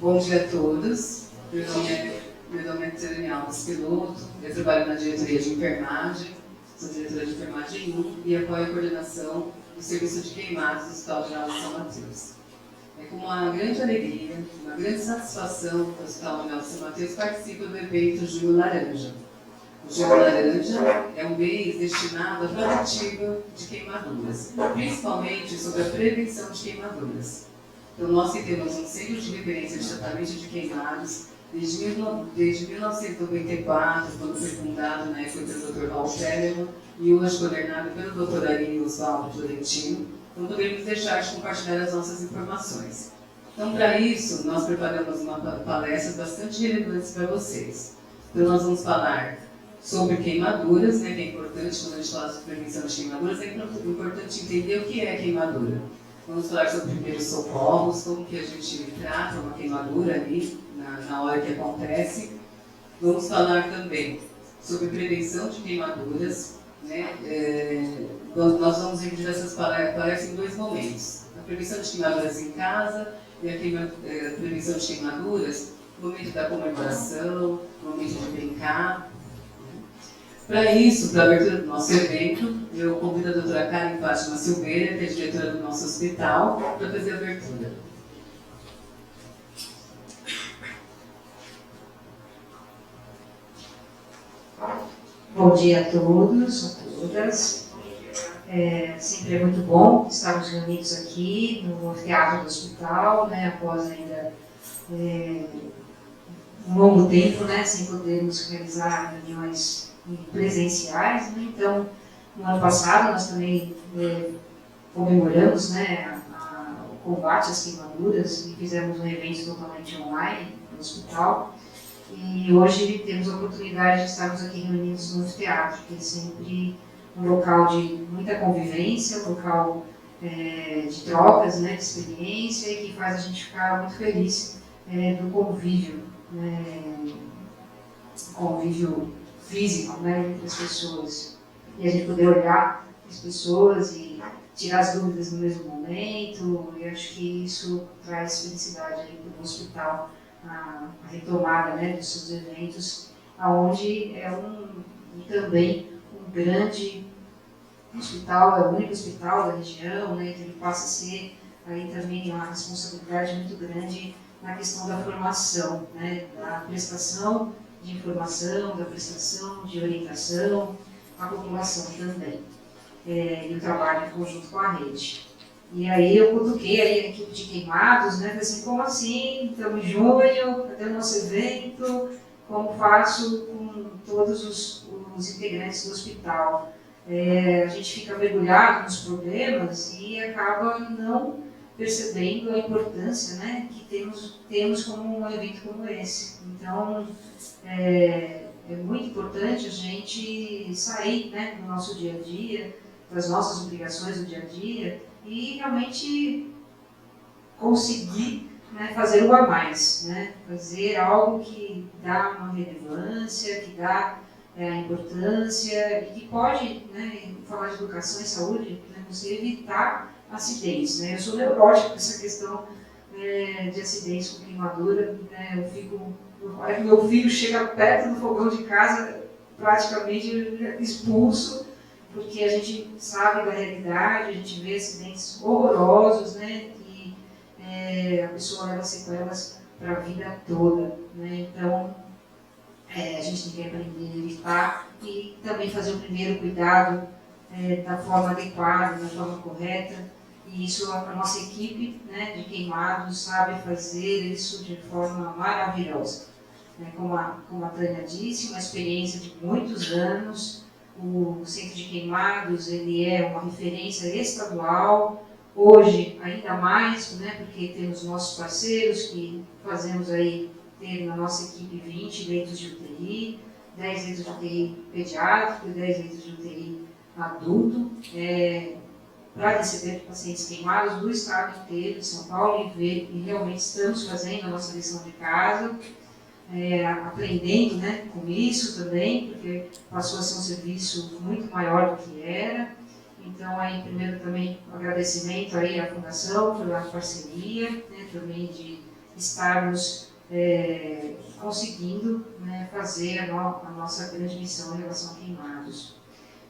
Bom dia a todos. Meu nome é Tânia Alves Piloto, eu trabalho na diretoria de enfermagem, sou diretora de enfermagem 1 e apoio a coordenação do serviço de queimados do Hospital Geral de São Mateus. É com uma grande alegria, uma grande satisfação que o Hospital Geral de São Mateus participa do evento Junho Laranja. O Junho Laranja é um mês destinado à preventiva de queimaduras, principalmente sobre a prevenção de queimaduras. Então, nós que temos um centro de referência de tratamento de queimados desde 1994, quando foi fundado na época pelo Dr. Raul Telemann e hoje coordenado pelo Dr. Ari Osvaldo Florentino, não poderíamos deixar de compartilhar as nossas informações. Então, para isso, nós preparamos uma palestra bastante relevante para vocês. Então, nós vamos falar sobre queimaduras, né, que é importante, quando a gente fala sobre prevenção de queimaduras, é importante entender o que é queimadura. Vamos falar sobre primeiros socorros, como que a gente trata uma queimadura ali, na hora que acontece. Vamos falar também sobre prevenção de queimaduras, né? Nós vamos dividir essas palestras em dois momentos. A prevenção de queimaduras em casa e a prevenção de queimaduras no momento da comemoração, no momento de brincar. Para isso, para a abertura do nosso evento, eu convido a doutora Karen Fátima Silveira, que é diretora do nosso hospital, para fazer a abertura. Bom dia a todos, a todas. Sempre é muito bom estarmos reunidos aqui no teatro do hospital, né, após ainda um longo tempo, né, sem podermos realizar reuniões presenciais, né? Então, no ano passado nós também comemoramos, né, o combate às queimaduras e fizemos um evento totalmente online no hospital. E hoje temos a oportunidade de estarmos aqui reunidos no teatro, que é sempre um local de muita convivência, um local de trocas, né, de experiência, e que faz a gente ficar muito feliz do convívio, convívio físico, né, entre as pessoas. E a gente poder olhar as pessoas e tirar as dúvidas no mesmo momento, e acho que isso traz felicidade aí para o hospital, a retomada, né, dos seus eventos, aonde também um grande hospital, é o único hospital da região, né, que ele passa a ser aí também uma responsabilidade muito grande na questão da formação, né, da prestação de informação, da prestação de orientação à população também, e o trabalho em conjunto com a rede. E aí eu cutuquei aí a equipe de queimados, né, falei assim, como assim, estamos em junho, cadê o nosso evento, como faço com todos os integrantes do hospital? A gente fica mergulhado nos problemas e acaba não percebendo a importância, né, que temos como um evento como esse. Então, é muito importante a gente sair, né, do nosso dia a dia, das nossas obrigações do dia a dia, e realmente conseguir, né, fazer o a mais, né, fazer algo que dá uma relevância, que dá a importância e que pode, né, falar de educação e saúde, né, você evitar acidentes, né. Eu sou neurótica com essa questão de acidentes com queimadura, né, eu fico, hora que meu filho chega perto do fogão de casa, praticamente expulso, porque a gente sabe da realidade, a gente vê acidentes horrorosos, né, e a pessoa leva sequelas para a vida toda, né. Então, a gente tem que aprender a evitar e também fazer o primeiro cuidado da forma adequada, da forma correta. E isso a nossa equipe, né, de queimados sabe fazer isso de forma maravilhosa. Como a Tânia disse, uma experiência de muitos anos. O Centro de Queimados ele é uma referência estadual, hoje ainda mais, né, porque temos nossos parceiros que fazemos aí ter na nossa equipe 20 leitos de UTI, 10 leitos de UTI pediátrico e 10 leitos de UTI adulto, para receber pacientes queimados do estado inteiro, de São Paulo, e realmente estamos fazendo a nossa lição de casa, aprendendo, né, com isso também, porque passou a ser um serviço muito maior do que era. Então, aí, primeiro também um agradecimento aí à Fundação pela parceria, né, também de estarmos conseguindo, né, fazer a nossa grande missão em relação a queimados.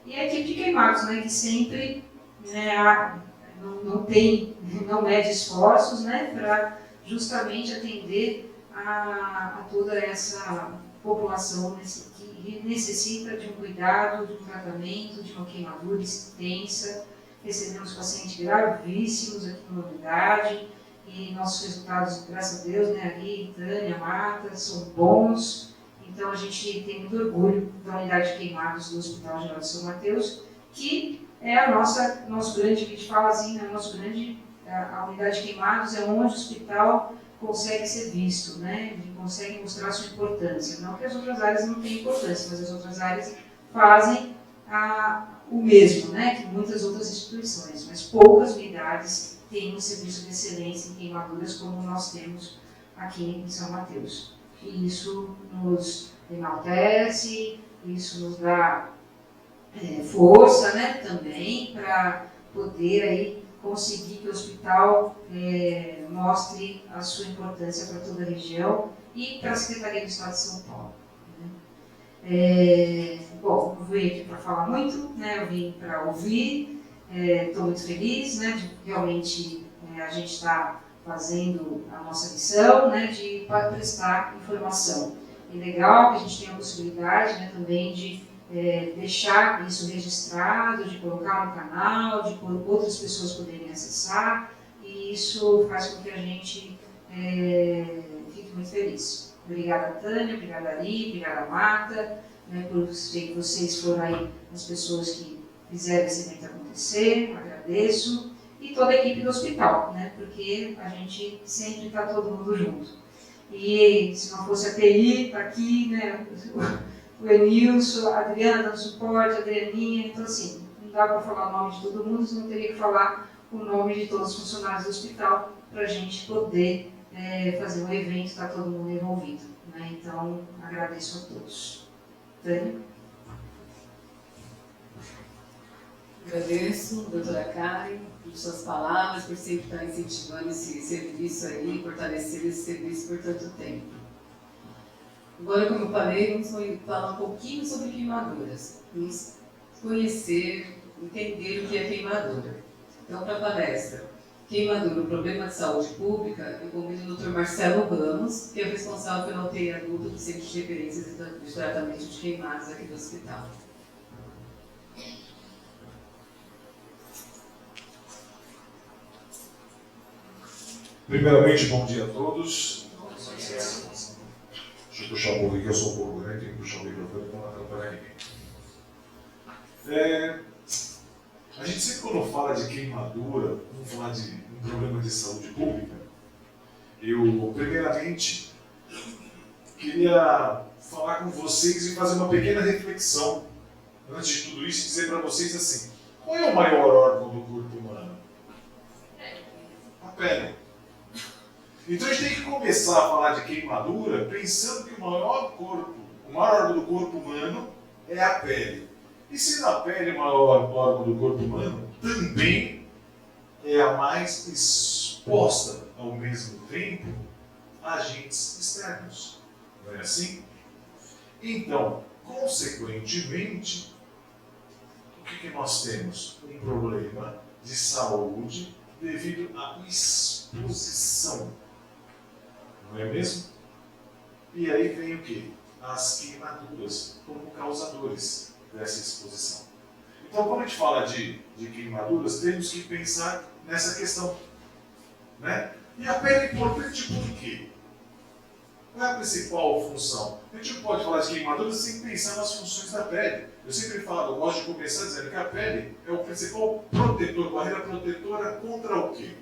E a equipe de queimados, né, que sempre, né, não mede esforços, né, para justamente atender a toda essa população que necessita de um cuidado, de um tratamento, de uma queimadura extensa. Recebemos pacientes gravíssimos aqui na unidade e nossos resultados, graças a Deus, né, ali, Tânia, Marta, são bons. Então a gente tem muito orgulho da unidade de queimados do Hospital Geral de São Mateus, que é a nosso grande, que a gente fala assim, né, a unidade de queimados é onde o hospital consegue ser visto, né? Ele consegue mostrar sua importância. Não que as outras áreas não tenham importância, mas as outras áreas fazem o mesmo, né, que muitas outras instituições, mas poucas unidades têm um serviço de excelência em queimaduras como nós temos aqui em São Mateus. E isso nos enaltece, isso nos dá força, né, também para poder aí conseguir que o hospital mostre a sua importância para toda a região e para a Secretaria do Estado de São Paulo. Bom, eu vim aqui para falar muito, né, eu vim para ouvir, estou muito feliz, né, de realmente a gente está fazendo a nossa missão, né, de prestar informação. É legal que a gente tenha a possibilidade, né, também de deixar isso registrado, de colocar no canal, de outras pessoas poderem acessar, e isso faz com que a gente fique muito feliz. Obrigada, Tânia, obrigada, Ari, obrigada, Marta, né, por que vocês foram aí as pessoas que fizeram esse evento acontecer, agradeço, e toda a equipe do hospital, né, porque a gente sempre está todo mundo junto. E se não fosse a TI, está aqui, né, o Enilson, a Adriana dando suporte, a Adrianinha, então assim, não dá para falar o nome de todo mundo, senão teria que falar o nome de todos os funcionários do hospital para a gente poder fazer um evento, está todo mundo envolvido. Né? Então, agradeço a todos. Tânia? Agradeço, doutora Karen, por suas palavras, por sempre estar incentivando esse serviço aí, fortalecendo esse serviço por tanto tempo. Agora, como eu falei, vamos falar um pouquinho sobre queimaduras. Vamos conhecer, entender o que é queimadura. Então, para a palestra, queimadura, um problema de saúde pública, eu convido o Dr. Marcelo Ramos, que é o responsável pela UTI adulta do Centro de Referências de Tratamento de Queimados aqui do hospital. Primeiramente, bom dia a todos. Deixa eu puxar um pouco aqui, eu sou um pouco grande, tenho que puxar o microfone para não atrapalhar ninguém. A gente sempre, quando fala de queimadura, vamos falar de um problema de saúde pública, eu, primeiramente, queria falar com vocês e fazer uma pequena reflexão, antes de tudo isso, dizer para vocês assim, qual é o maior órgão do corpo humano? A pele. Então a gente tem que começar a falar de queimadura pensando que o maior órgão do corpo humano é a pele. E se na pele é o maior órgão do corpo humano, também é a mais exposta ao mesmo tempo a agentes externos. Não é assim? Então, consequentemente, o que nós temos? Um problema de saúde devido à exposição. Não é mesmo? E aí vem o quê? As queimaduras como causadores dessa exposição. Então, quando a gente fala de queimaduras, temos que pensar nessa questão. Né? E a pele é importante por quê? Qual é a principal função? A gente não pode falar de queimaduras sem pensar nas funções da pele. Eu sempre falo, eu gosto de começar dizendo que a pele é o principal protetor, barreira protetora contra o quê?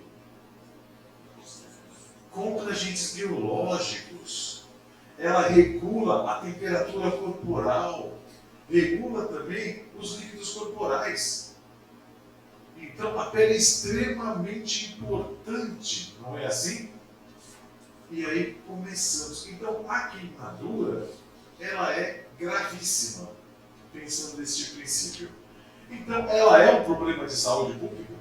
Contra agentes biológicos. Ela regula a temperatura corporal, regula também os líquidos corporais. Então a pele é extremamente importante, não é assim? E aí começamos. Então a queimadura, ela é gravíssima, pensando neste princípio. Então ela é um problema de saúde pública?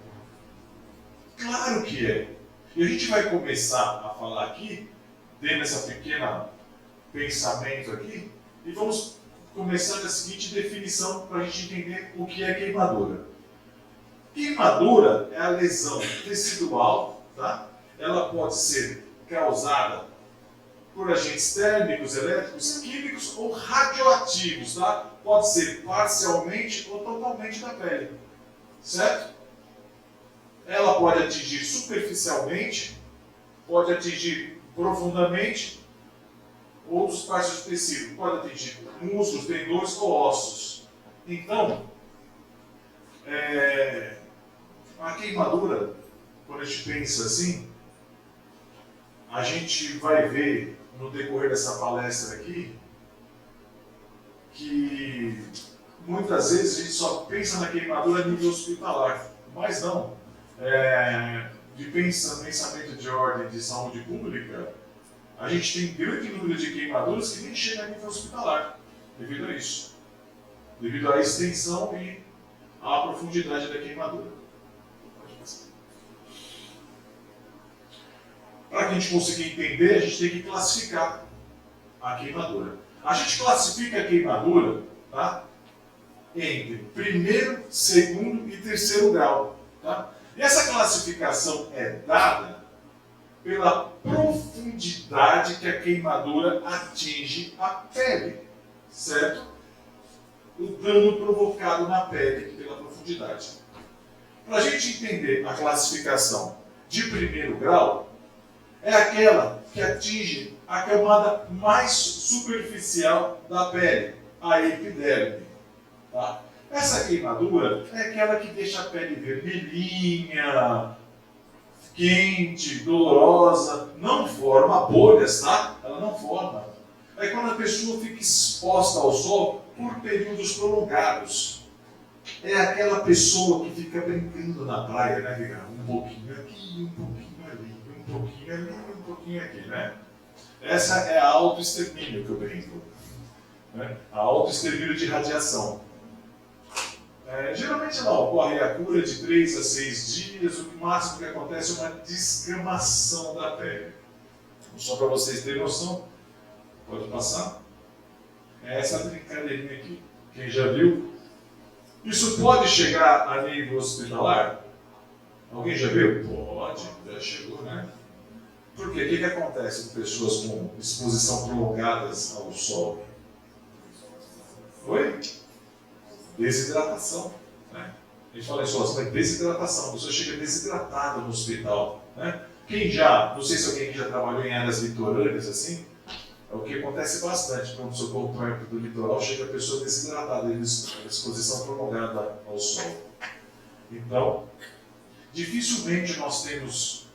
Claro que é. E a gente vai começar a falar aqui dentro dessa pequena pensamento aqui e vamos começar da seguinte definição para a gente entender o que é queimadura. Queimadura é a lesão tecidual, tá? Ela pode ser causada por agentes térmicos, elétricos, químicos ou radioativos, tá? Pode ser parcialmente ou totalmente da pele, certo? Ela pode atingir superficialmente, pode atingir profundamente outras partes do tecido, pode atingir músculos, tendões ou ossos. Então, a queimadura, quando a gente pensa assim, a gente vai ver no decorrer dessa palestra aqui que muitas vezes a gente só pensa na queimadura a nível hospitalar, mas não. De pensamento de ordem de saúde pública, a gente tem grande número de queimaduras que nem chega a nível hospitalar, devido a isso. Devido à extensão e à profundidade da queimadura. Para que a gente consiga entender, a gente tem que classificar a queimadura. A gente classifica a queimadura, tá, entre primeiro, segundo e terceiro grau. Tá? E essa classificação é dada pela profundidade que a queimadura atinge a pele, certo? O dano provocado na pele pela profundidade. Para a gente entender a classificação de primeiro grau, é aquela que atinge a camada mais superficial da pele, a epiderme. Tá? Essa queimadura é aquela que deixa a pele vermelhinha, quente, dolorosa, não forma bolhas, tá? Ela não forma. É quando a pessoa fica exposta ao sol por períodos prolongados. É aquela pessoa que fica brincando na praia, né? Fica um pouquinho aqui, um pouquinho ali, um pouquinho ali, um pouquinho aqui, né? Essa é a autoextermínio que eu brinco. Né? A autoextermínio de radiação. Geralmente ela ocorre a cura de 3 a 6 dias, o máximo que acontece é uma descamação da pele. Só para vocês terem noção, pode passar? É essa brincadeirinha aqui. Quem já viu? Isso pode chegar a nível hospitalar? Alguém já viu? Pode, já chegou, né? Por quê? O que acontece com pessoas com exposição prolongadas ao sol? Oi? Desidratação. Né? A gente fala isso, mas desidratação. A pessoa chega desidratada no hospital. Né? Quem já, não sei se alguém aqui já trabalhou em áreas litorâneas assim, é o que acontece bastante. Quando o socorro perto do litoral, chega a pessoa desidratada, exposição prolongada ao sol. Então, dificilmente nós temos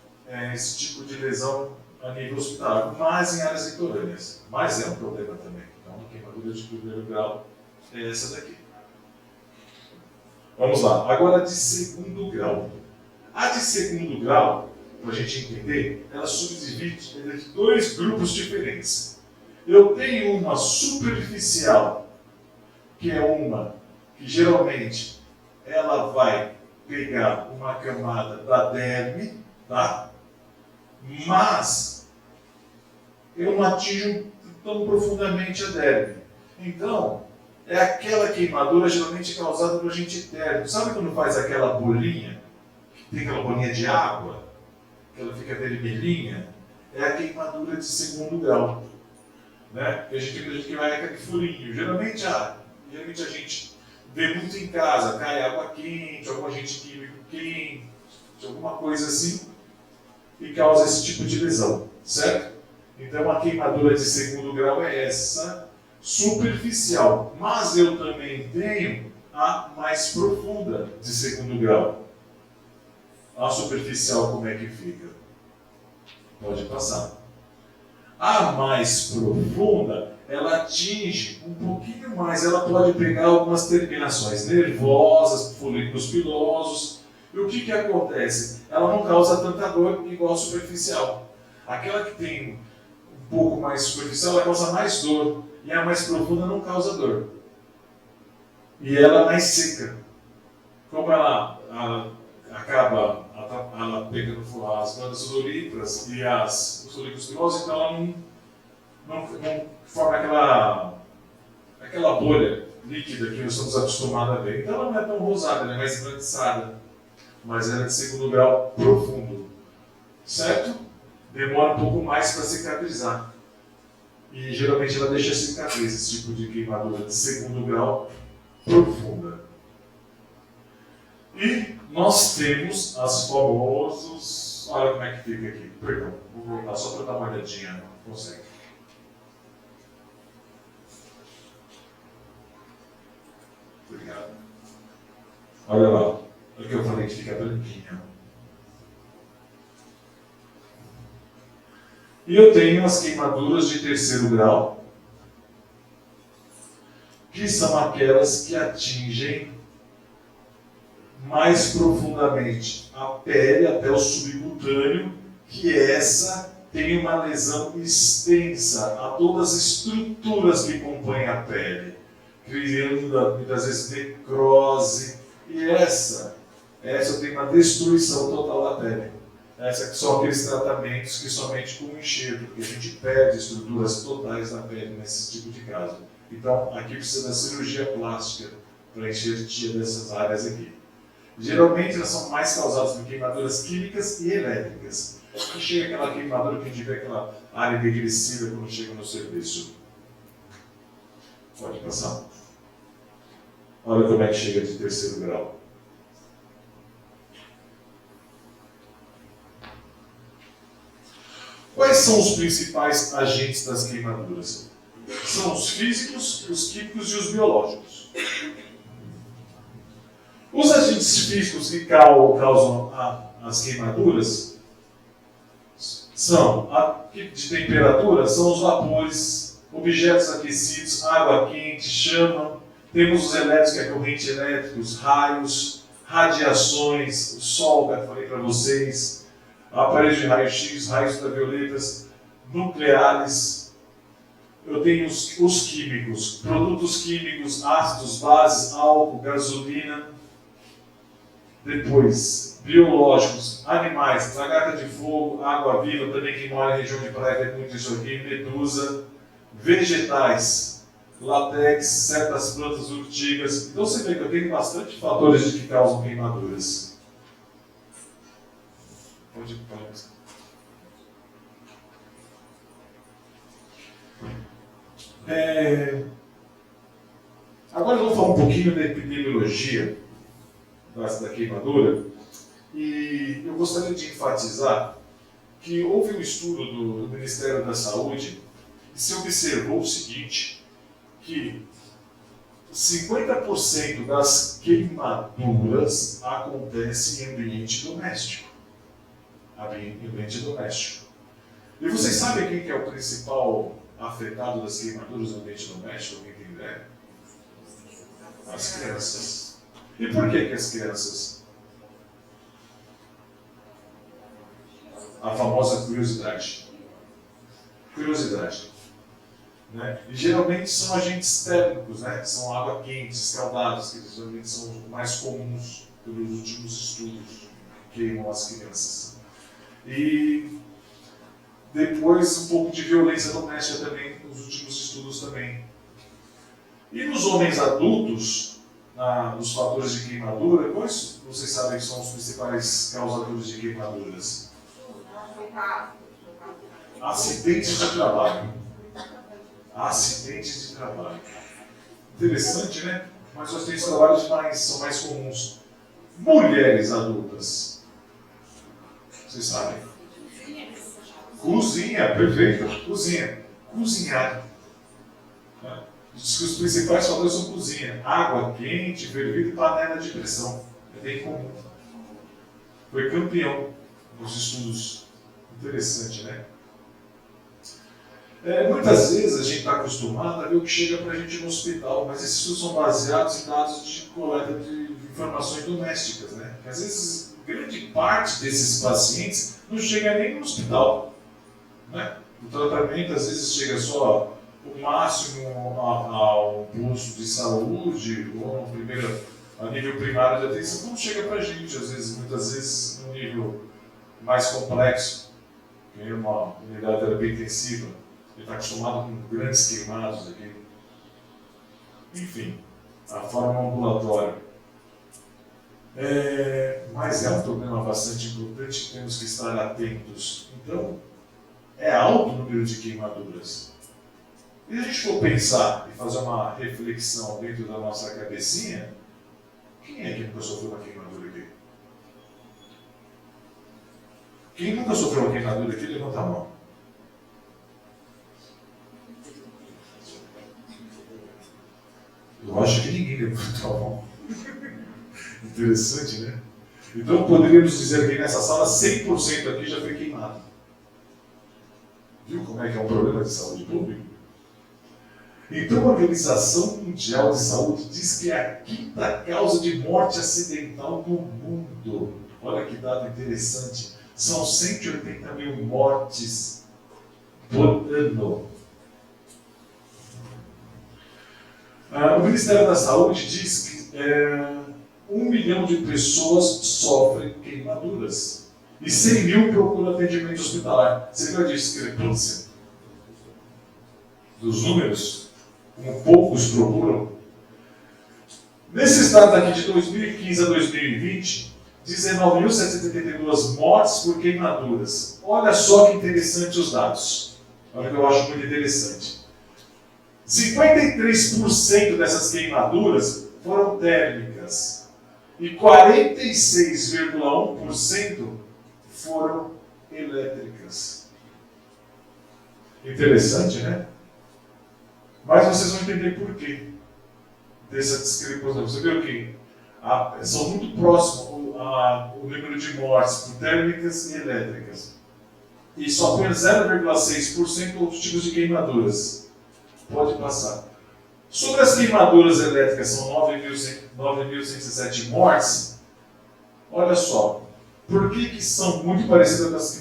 esse tipo de lesão a nível hospitalar, mas em áreas litorâneas. Mas é um problema também. Então, a queimadura de primeiro grau é essa daqui. Vamos lá, agora de segundo grau. A de segundo grau, para a gente entender, ela subdivide entre 2 grupos diferentes. Eu tenho uma superficial, que é uma que geralmente ela vai pegar uma camada da derme, tá? Mas eu não atinjo tão profundamente a derme. Então, é aquela queimadura geralmente causada por agente térmico. Sabe quando faz aquela bolinha? Tem aquela bolinha de água, que ela fica vermelhinha? É a queimadura de segundo grau. Né? E a gente acredita que vai aquele furinho. Geralmente a gente vê muito em casa, cai água quente, algum agente químico quente, alguma coisa assim, e causa esse tipo de lesão, certo? Então a queimadura de segundo grau é essa, superficial, mas eu também tenho a mais profunda de segundo grau. A superficial como é que fica? Pode passar. A mais profunda, ela atinge um pouquinho mais, ela pode pegar algumas terminações nervosas, folículos pilosos. E o que acontece? Ela não causa tanta dor igual a superficial. Aquela que tem um pouco mais superficial, ela causa mais dor. E a mais profunda não causa dor. E ela é mais seca. Como ela acaba ela pega no fogo as glandas sudoríparas e os folículos pilosos, então ela não forma aquela bolha líquida que nós estamos acostumados a ver. Então ela não é tão rosada, ela é mais esbranquiçada, mas ela é de segundo grau profundo, certo? Demora um pouco mais para cicatrizar. E geralmente ela deixa cicatriz, esse tipo de queimadura de segundo grau profunda. E nós temos as famosas. Olha como é que fica aqui. Perdão, vou voltar só para dar uma olhadinha. Não consegue. Obrigado. Olha lá. O que eu falei que fica branquinha. E eu tenho as queimaduras de terceiro grau, que são aquelas que atingem mais profundamente a pele até o subcutâneo, que essa tem uma lesão extensa a todas as estruturas que compõem a pele, criando muitas vezes necrose, e essa tem uma destruição total da pele. Esses são aqueles tratamentos que somente com enxerto, porque a gente perde estruturas totais da pele nesse tipo de caso. Então, aqui precisa da cirurgia plástica para enxertia dessas áreas aqui. Geralmente, elas são mais causadas por queimaduras químicas e elétricas. E chega aquela queimadura que a gente vê aquela área enegrecida quando chega no serviço. Pode passar. Olha como é que chega de terceiro grau. Quais são os principais agentes das queimaduras? São os físicos, os químicos e os biológicos. Os agentes físicos que causam as queimaduras são de temperatura, são os vapores, objetos aquecidos, água quente, chama. Temos os elétricos, que é corrente elétrica, os raios, radiações, o sol, que eu falei para vocês, aparelhos de raio-x, raios ultravioletas, nucleares. Eu tenho os químicos, produtos químicos, ácidos, bases, álcool, gasolina. Depois, biológicos, animais, lagarta de fogo, água-viva, também quem mora em região de praia tem muito isso aqui, medusa. Vegetais, látex, certas plantas urtícolas. Então você vê que eu tenho bastante fatores que causam queimaduras. Pode. Agora eu vou falar um pouquinho da epidemiologia da queimadura, e eu gostaria de enfatizar que houve um estudo do Ministério da Saúde e se observou o seguinte, que 50% das queimaduras acontecem em ambiente doméstico. E vocês sabem quem que é o principal afetado das queimaduras no ambiente doméstico? Alguém tem ideia? As crianças. E por que as crianças? A famosa curiosidade. Né? E geralmente são agentes térmicos, né? São água quente, escaldados, que geralmente são os mais comuns pelos últimos estudos que queimam as crianças. E depois um pouco de violência doméstica também, nos últimos estudos também. E nos homens adultos, os fatores de queimadura, quais vocês sabem que são os principais causadores de queimaduras? Acidentes de trabalho. Interessante, né? Mas os acidentes de trabalho são mais comuns. Mulheres adultas. Vocês sabem? Cozinha, perfeito. Cozinhar. Diz que os principais fatores são cozinha. Água quente, fervida e panela de pressão. É bem comum. Foi campeão nos estudos. Interessante, né? Muitas vezes a gente está acostumado a ver o que chega para a gente no hospital, mas esses estudos são baseados em dados de coleta de informações domésticas, né? Às vezes, grande parte desses pacientes não chega nem no hospital, né? O tratamento às vezes chega só o máximo ao posto de saúde ou a nível primário de atenção, não chega para a gente, muitas vezes no nível mais complexo, que é uma unidade de terapia intensiva, ele está acostumado com grandes queimados aqui. Enfim, a forma ambulatória. Mas é um problema bastante importante que temos que estar atentos. Então, é alto o número de queimaduras. E se a gente for pensar e fazer uma reflexão dentro da nossa cabecinha, quem é que nunca sofreu uma queimadura aqui? Quem nunca sofreu uma queimadura aqui, levanta a mão. Eu acho que ninguém levantou a mão. Interessante, né? Então poderíamos dizer que nessa sala 100% aqui já foi queimado. Viu como é que é um problema de saúde pública? Então a Organização Mundial de Saúde diz que é a quinta causa de morte acidental no mundo. Olha que dado interessante. São 180 mil mortes por ano. O Ministério da Saúde diz que 1 milhão de pessoas sofrem queimaduras e 100 mil procuram atendimento hospitalar. Você viu a discrepância dos números? Como poucos procuram? Nesse estado aqui de 2015 a 2020, 19.782 mortes por queimaduras. Olha só que interessante os dados. Olha que eu acho muito interessante. 53% dessas queimaduras foram térmicas e 46,1% foram elétricas. Interessante, né? Mas vocês vão entender por quê dessa discrepância. Você viu que são muito próximos o número de mortes por térmicas e elétricas. E só por 0,6% outros tipos de queimaduras. Pode passar. Sobre as queimaduras elétricas, são 9.107 mortes. Olha só. Por que são muito parecidas com as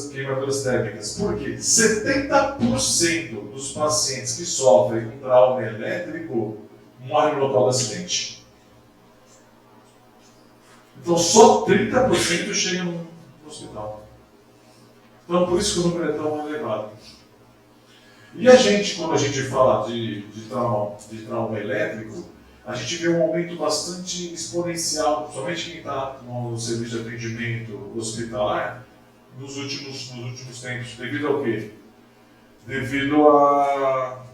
queimaduras térmicas? Porque 70% dos pacientes que sofrem com trauma elétrico morrem no local do acidente. Então só 30% chegam no hospital. Então por isso que o número é tão elevado. E a gente, quando a gente fala de trauma elétrico, a gente vê um aumento bastante exponencial, somente quem está no serviço de atendimento hospitalar, nos últimos tempos. Devido ao quê? Devido ao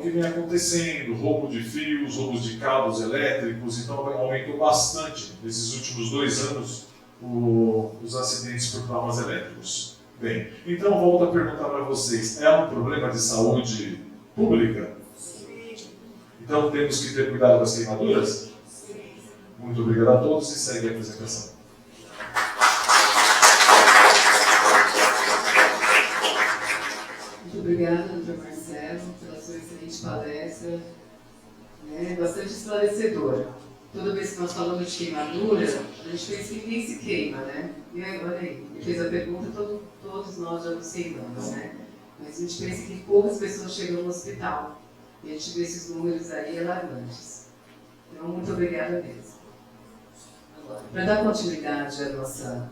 que vem acontecendo, roubo de fios, roubos de cabos elétricos, então aumentou bastante nesses últimos 2 anos os acidentes por traumas elétricos. Bem, então volto a perguntar para vocês, é um problema de saúde pública? Sim. Então temos que ter cuidado com as queimaduras? Sim. Muito obrigado a todos e segue a apresentação. Muito obrigada, Dr. Marcelo, pela sua excelente palestra, bastante esclarecedora. Toda vez que nós falamos de queimadura, a gente pensa que ninguém se queima, né? E aí, olha aí, ele fez a pergunta, todos nós já nos queimamos, né? Mas a gente pensa que poucas pessoas chegam no hospital. E a gente vê esses números aí alarmantes. Então, muito obrigada mesmo. Agora, para dar continuidade à nossa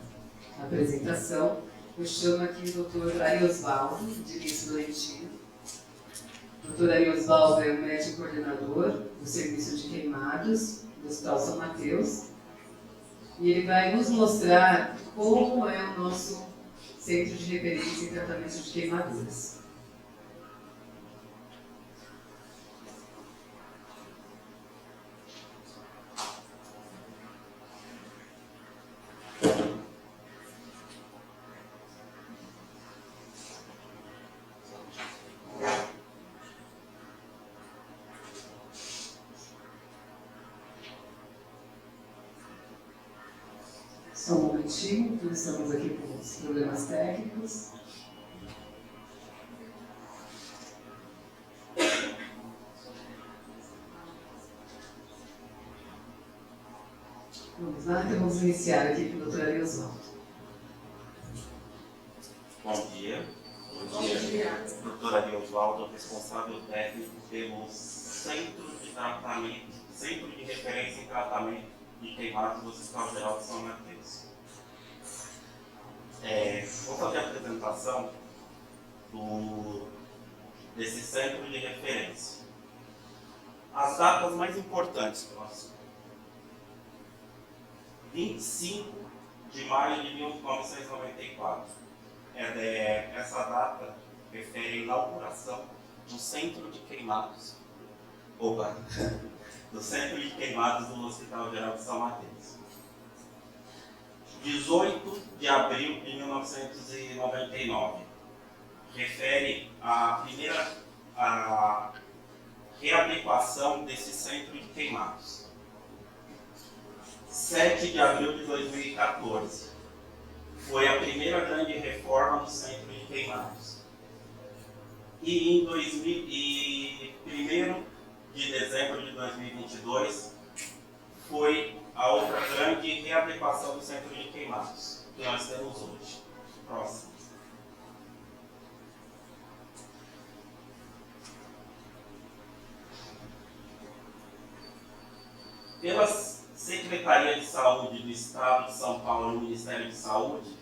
apresentação, eu chamo aqui o Dr. Ariosvaldo, de Lins Valentino. O Dr. Ariosvaldo é o médico coordenador do Serviço de Queimados do Hospital São Mateus, e ele vai nos mostrar como é o nosso centro de referência em tratamento de queimaduras. Só um momentinho, nós estamos aqui com os problemas técnicos. Vamos lá, então vamos iniciar aqui com o Dr. Ariosvaldo. Bom dia. Bom dia. Dr. Ariosvaldo, responsável técnico pelo Centro de Referência em Tratamento de Queimados do Hospital Geral de São Mateus. Vou fazer a apresentação desse centro de referência. As datas mais importantes próximas. 25 de maio de 1994. Essa data refere à inauguração do Centro de Queimados. Do Centro de Queimados do Hospital Geral de São Mateus. 18 de abril de 1999. Refere à readequação desse Centro de Queimados. 7 de abril de 2014. Foi a primeira grande reforma do Centro de Queimados. E em 1 de dezembro de 2022 foi a outra grande readequação do Centro de Queimados que nós temos hoje. Próximo. Pela Secretaria de Saúde do Estado de São Paulo e o Ministério de Saúde,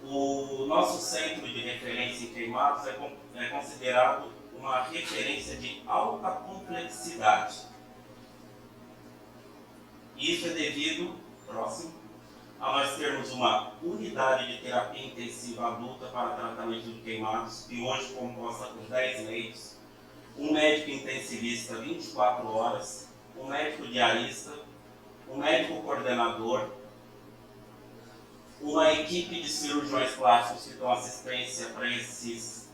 o nosso centro de referência em Queimados é considerado uma referência de alta complexidade. Isso é devido, próximo, a nós termos uma unidade de terapia intensiva adulta para tratamento de queimados, que hoje composta por 10 leitos, um médico intensivista 24 horas, um médico diarista, um médico coordenador, uma equipe de cirurgiões plásticos que dão assistência para esses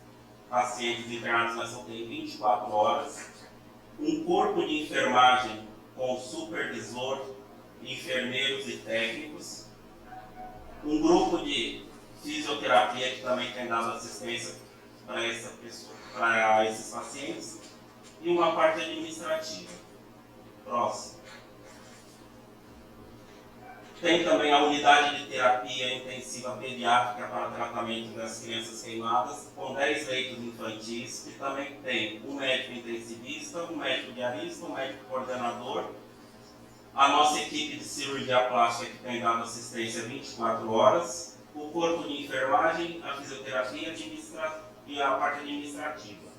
pacientes internados na UTI 24 horas, um corpo de enfermagem com supervisor, enfermeiros e técnicos, um grupo de fisioterapia que também tem dado assistência para esses pacientes e uma parte administrativa. Próximo. Tem também a unidade de terapia intensiva pediátrica para tratamento das crianças queimadas, com 10 leitos infantis, que também tem um médico intensivista, um médico diarista, um médico coordenador, a nossa equipe de cirurgia plástica que tem dado assistência 24 horas, o corpo de enfermagem, a fisioterapia e a parte administrativa.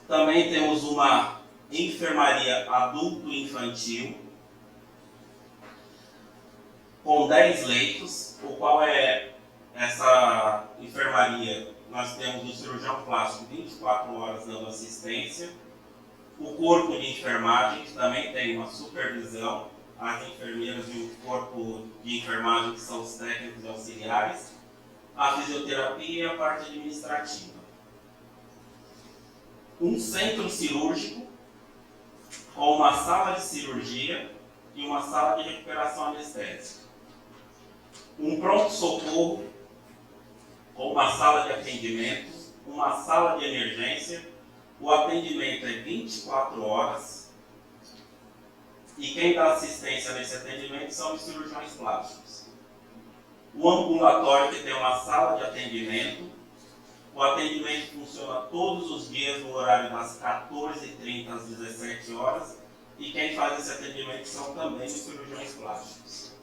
Também temos uma enfermaria adulto-infantil, com 10 leitos, o qual é essa enfermaria. Nós temos o cirurgião plástico 24 horas dando assistência, o corpo de enfermagem, que também tem uma supervisão, as enfermeiras e o corpo de enfermagem, que são os técnicos e auxiliares, a fisioterapia e a parte administrativa. Um centro cirúrgico com uma sala de cirurgia e uma sala de recuperação anestésica. Um pronto-socorro com uma sala de atendimento, uma sala de emergência, o atendimento é 24 horas e quem dá assistência nesse atendimento são os cirurgiões plásticos. O ambulatório, que tem uma sala de atendimento, o atendimento funciona todos os dias no horário das 14h30 às 17 horas e quem faz esse atendimento são também os cirurgiões plásticos.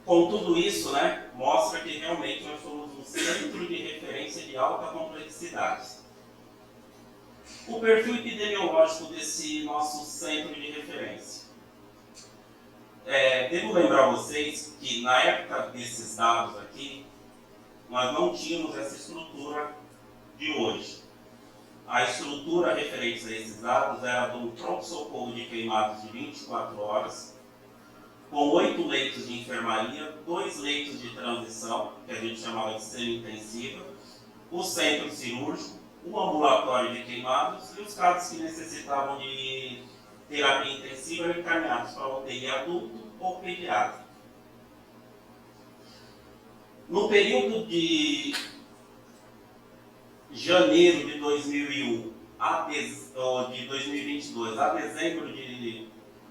Com tudo isso, mostra que realmente nós somos um centro de referência de alta complexidade. O perfil epidemiológico desse nosso centro de referência. Devo lembrar vocês que na época desses dados aqui, nós não tínhamos essa estrutura de hoje. A estrutura referente a esses dados era do pronto-socorro de queimados de 24 horas, com 8 leitos de enfermaria, 2 leitos de transição, que a gente chamava de semi-intensiva, o centro cirúrgico, o ambulatório de queimados e os casos que necessitavam de terapia intensiva eram encaminhados para o UTI adulto ou pediátrico. No período de janeiro de 2001 de 2022 a dezembro de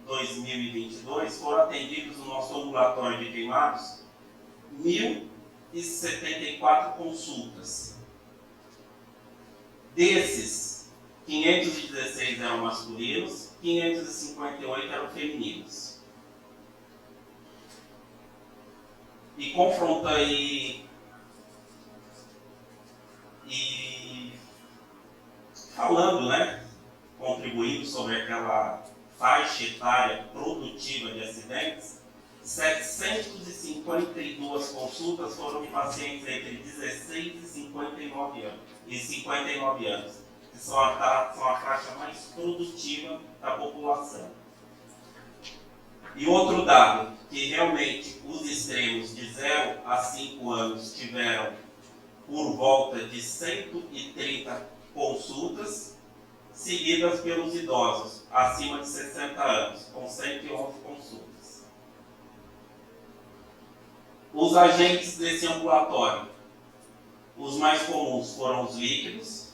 2022, foram atendidos no nosso ambulatório de queimados 1.074 consultas. Desses, 516 eram masculinos, 558 eram femininos. E confronta aí e falando, né, contribuindo sobre aquela faixa etária produtiva de acidentes, 752 consultas foram de pacientes entre 16 e 59 anos, que são a faixa mais produtiva da população. E outro dado, que realmente os extremos de 0 a 5 anos tiveram por volta de 130 consultas, seguidas pelos idosos acima de 60 anos, com 111 consultas. Os agentes desse ambulatório, os mais comuns foram os líquidos,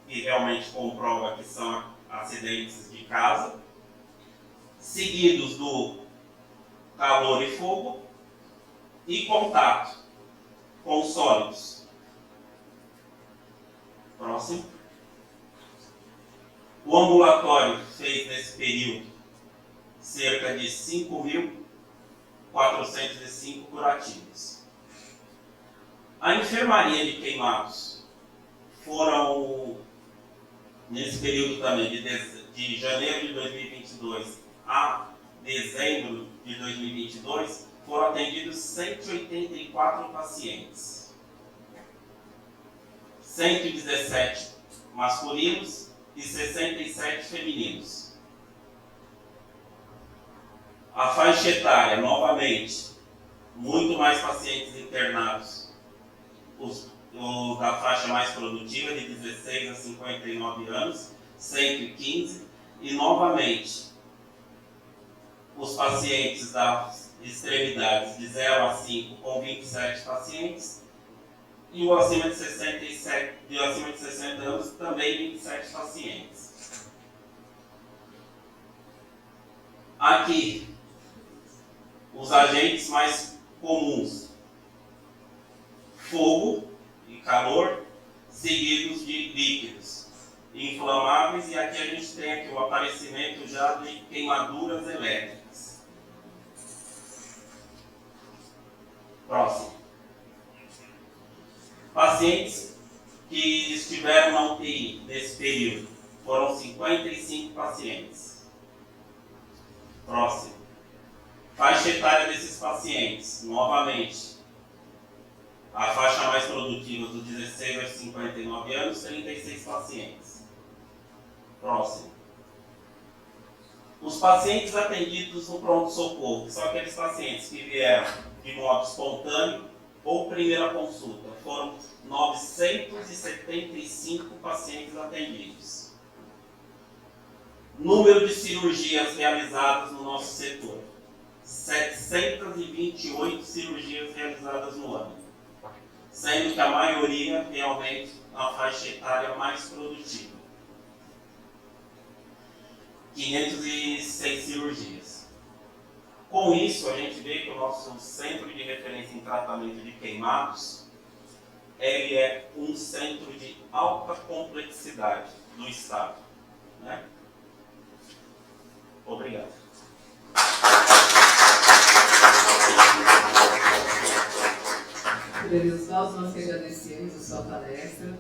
que realmente comprova que são acidentes de casa, seguidos do calor e fogo e contato com sólidos. Próximo. O ambulatório fez nesse período cerca de 5.405 curativos. A enfermaria de queimados foram, nesse período também, de janeiro de 2022 a dezembro de 2022, foram atendidos 184 pacientes. 117 masculinos e 67 femininos. A faixa etária, novamente, muito mais pacientes internados, da faixa mais produtiva, de 16 a 59 anos, 115, e novamente, os pacientes das extremidades de 0 a 5 com 27 pacientes, e o acima de 60 anos também 27 pacientes. Aqui, os agentes mais comuns: fogo e calor, seguidos de líquidos inflamáveis, e aqui a gente tem aqui o aparecimento já de queimaduras elétricas. Próximo. Pacientes que estiveram na UTI nesse período foram 55 pacientes. Próximo. Faixa etária desses pacientes, novamente, a faixa mais produtiva dos 16 aos 59 anos, 36 pacientes. Próximo. Os pacientes atendidos no pronto-socorro, que são aqueles pacientes que vieram de modo espontâneo ou primeira consulta, foram 975 pacientes atendidos. Número de cirurgias realizadas no nosso setor: 728 cirurgias realizadas no ano, sendo que a maioria realmente na faixa etária mais produtiva. 506 cirurgias. Com isso, a gente vê que o nosso centro de referência em tratamento de queimados, ele é um centro de alta complexidade no estado, né? Obrigado. Oswaldo, nós que agradecemos a sua palestra,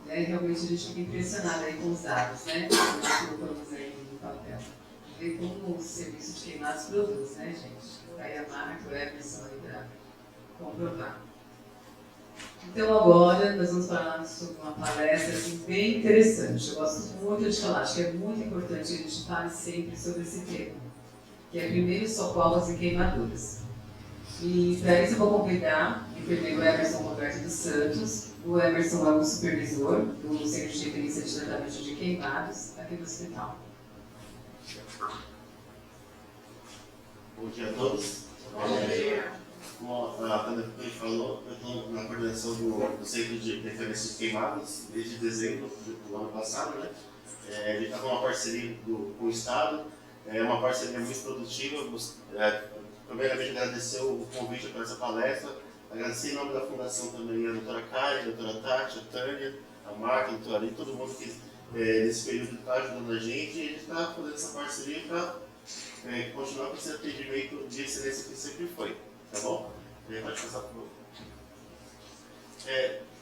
né? Realmente a gente fica impressionado aí com os dados, né? Que nós colocamos aí no papel. Ver como o serviço de queimados produz, né, gente? Aí a Marta, o Emerson aí para comprovar. Então agora nós vamos falar sobre uma palestra assim, bem interessante. Eu gosto muito de falar, acho que é muito importante que a gente fale sempre sobre esse tema, que é primeiros socorros em queimaduras. E para isso eu vou convidar o enfermeiro Emerson Roberto dos Santos. O Emerson é o supervisor do Centro de Referência de Tratamento de Queimados aqui do hospital. Bom dia a todos. Bom dia. Como a Tânia falou, eu estou na coordenação do Centro de Referência de Queimados desde dezembro do ano passado, né? A gente está com uma parceria com o Estado, é uma parceria muito produtiva. Primeiramente, agradecer o convite para essa palestra, agradecer em nome da Fundação também a doutora Karen, a doutora Tati, a Tânia, a Marta, a doutora Ali, todo mundo que nesse período está ajudando a gente e a gente está fazendo essa parceria para continuar com esse atendimento de excelência que sempre foi, tá bom? Pode passar, por favor.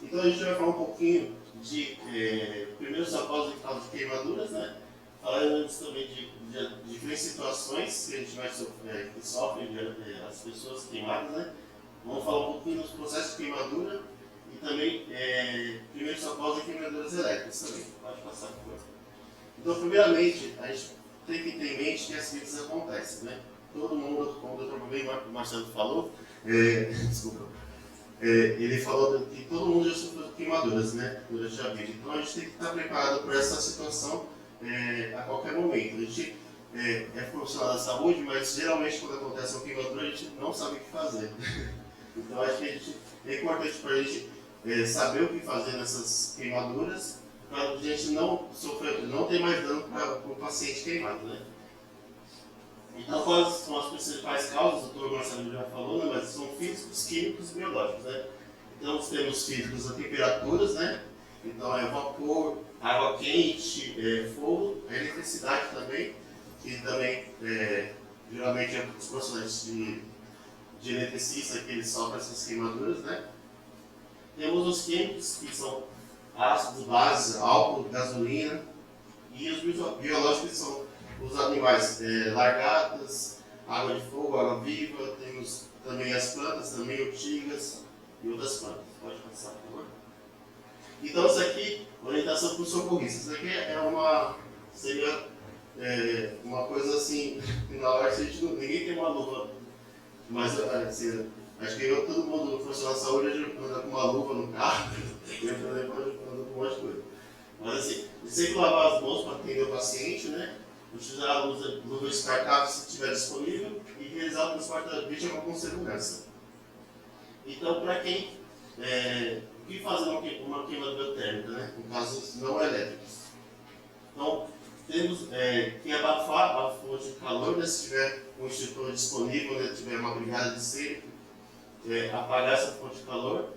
Então a gente vai falar um pouquinho de primeiros socorros em caso de queimaduras, né? Falando também de diferentes situações que a gente mais que sofrem as pessoas queimadas, né? Vamos falar um pouquinho dos processos de queimadura e também primeiros socorros em queimaduras elétricas também. Pode passar, por favor. Então, primeiramente, a gente tem que ter em mente que acidentes acontecem, né? Todo mundo, como o Dr. Marcelo falou, desculpa, ele falou que todo mundo já sofreu queimaduras, né? Durante a vida. Então, a gente tem que estar preparado para essa situação a qualquer momento. A gente é profissional da saúde, mas geralmente quando acontece uma queimadura, a gente não sabe o que fazer. Então, acho que é importante para a gente saber o que fazer nessas queimaduras, para a gente não sofrer, não ter mais dano para o paciente queimado, né? Então, quais são as principais causas? O Dr. Marcelo já falou, né? Mas são físicos, químicos e biológicos, né? Então, temos físicos a temperaturas, né? Então, vapor, água quente, fogo, a eletricidade também, que também, geralmente, os profissionais de eletricista que eles sofrem essas queimaduras, né? Temos os químicos, que são ácidos, bases, álcool, gasolina, e os biológicos, que são os animais, lagartas, água de fogo, água viva, temos também as plantas, também urtigas e outras plantas. Pode passar, por favor. Então, isso aqui, orientação para os socorristas. Isso aqui seria uma coisa assim, na hora que ninguém tem uma luva, mas assim, acho que todo mundo, profissional de saúde, anda com uma luva no carro, anda com um monte de coisa. Mas assim, sempre lavar as mãos para atender o paciente, né? Utilizar a luva descartável se estiver disponível e realizar o transporte da vítima com segurança. Então, para quem o que fazer uma queimadura térmica, né? Em casos não elétricos. Então, temos que abafar a fonte de calor, né? Se tiver um extintor disponível, né? Tiver uma brigada de cerco, apagar essa fonte de calor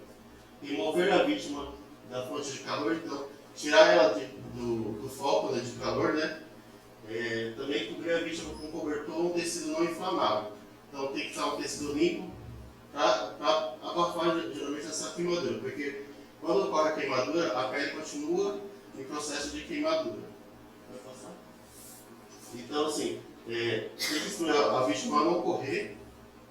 e mover a vítima da fonte de calor, então tirar ela do foco, né, de calor, né? Também cobrir a vítima com um cobertor ou um tecido não inflamável. Então tem que estar um tecido limpo para abafar geralmente essa queimadura, porque quando ocorre a queimadura, a pele continua em processo de queimadura. Vai passar? Então assim, tem que instruir a vítima a não correr,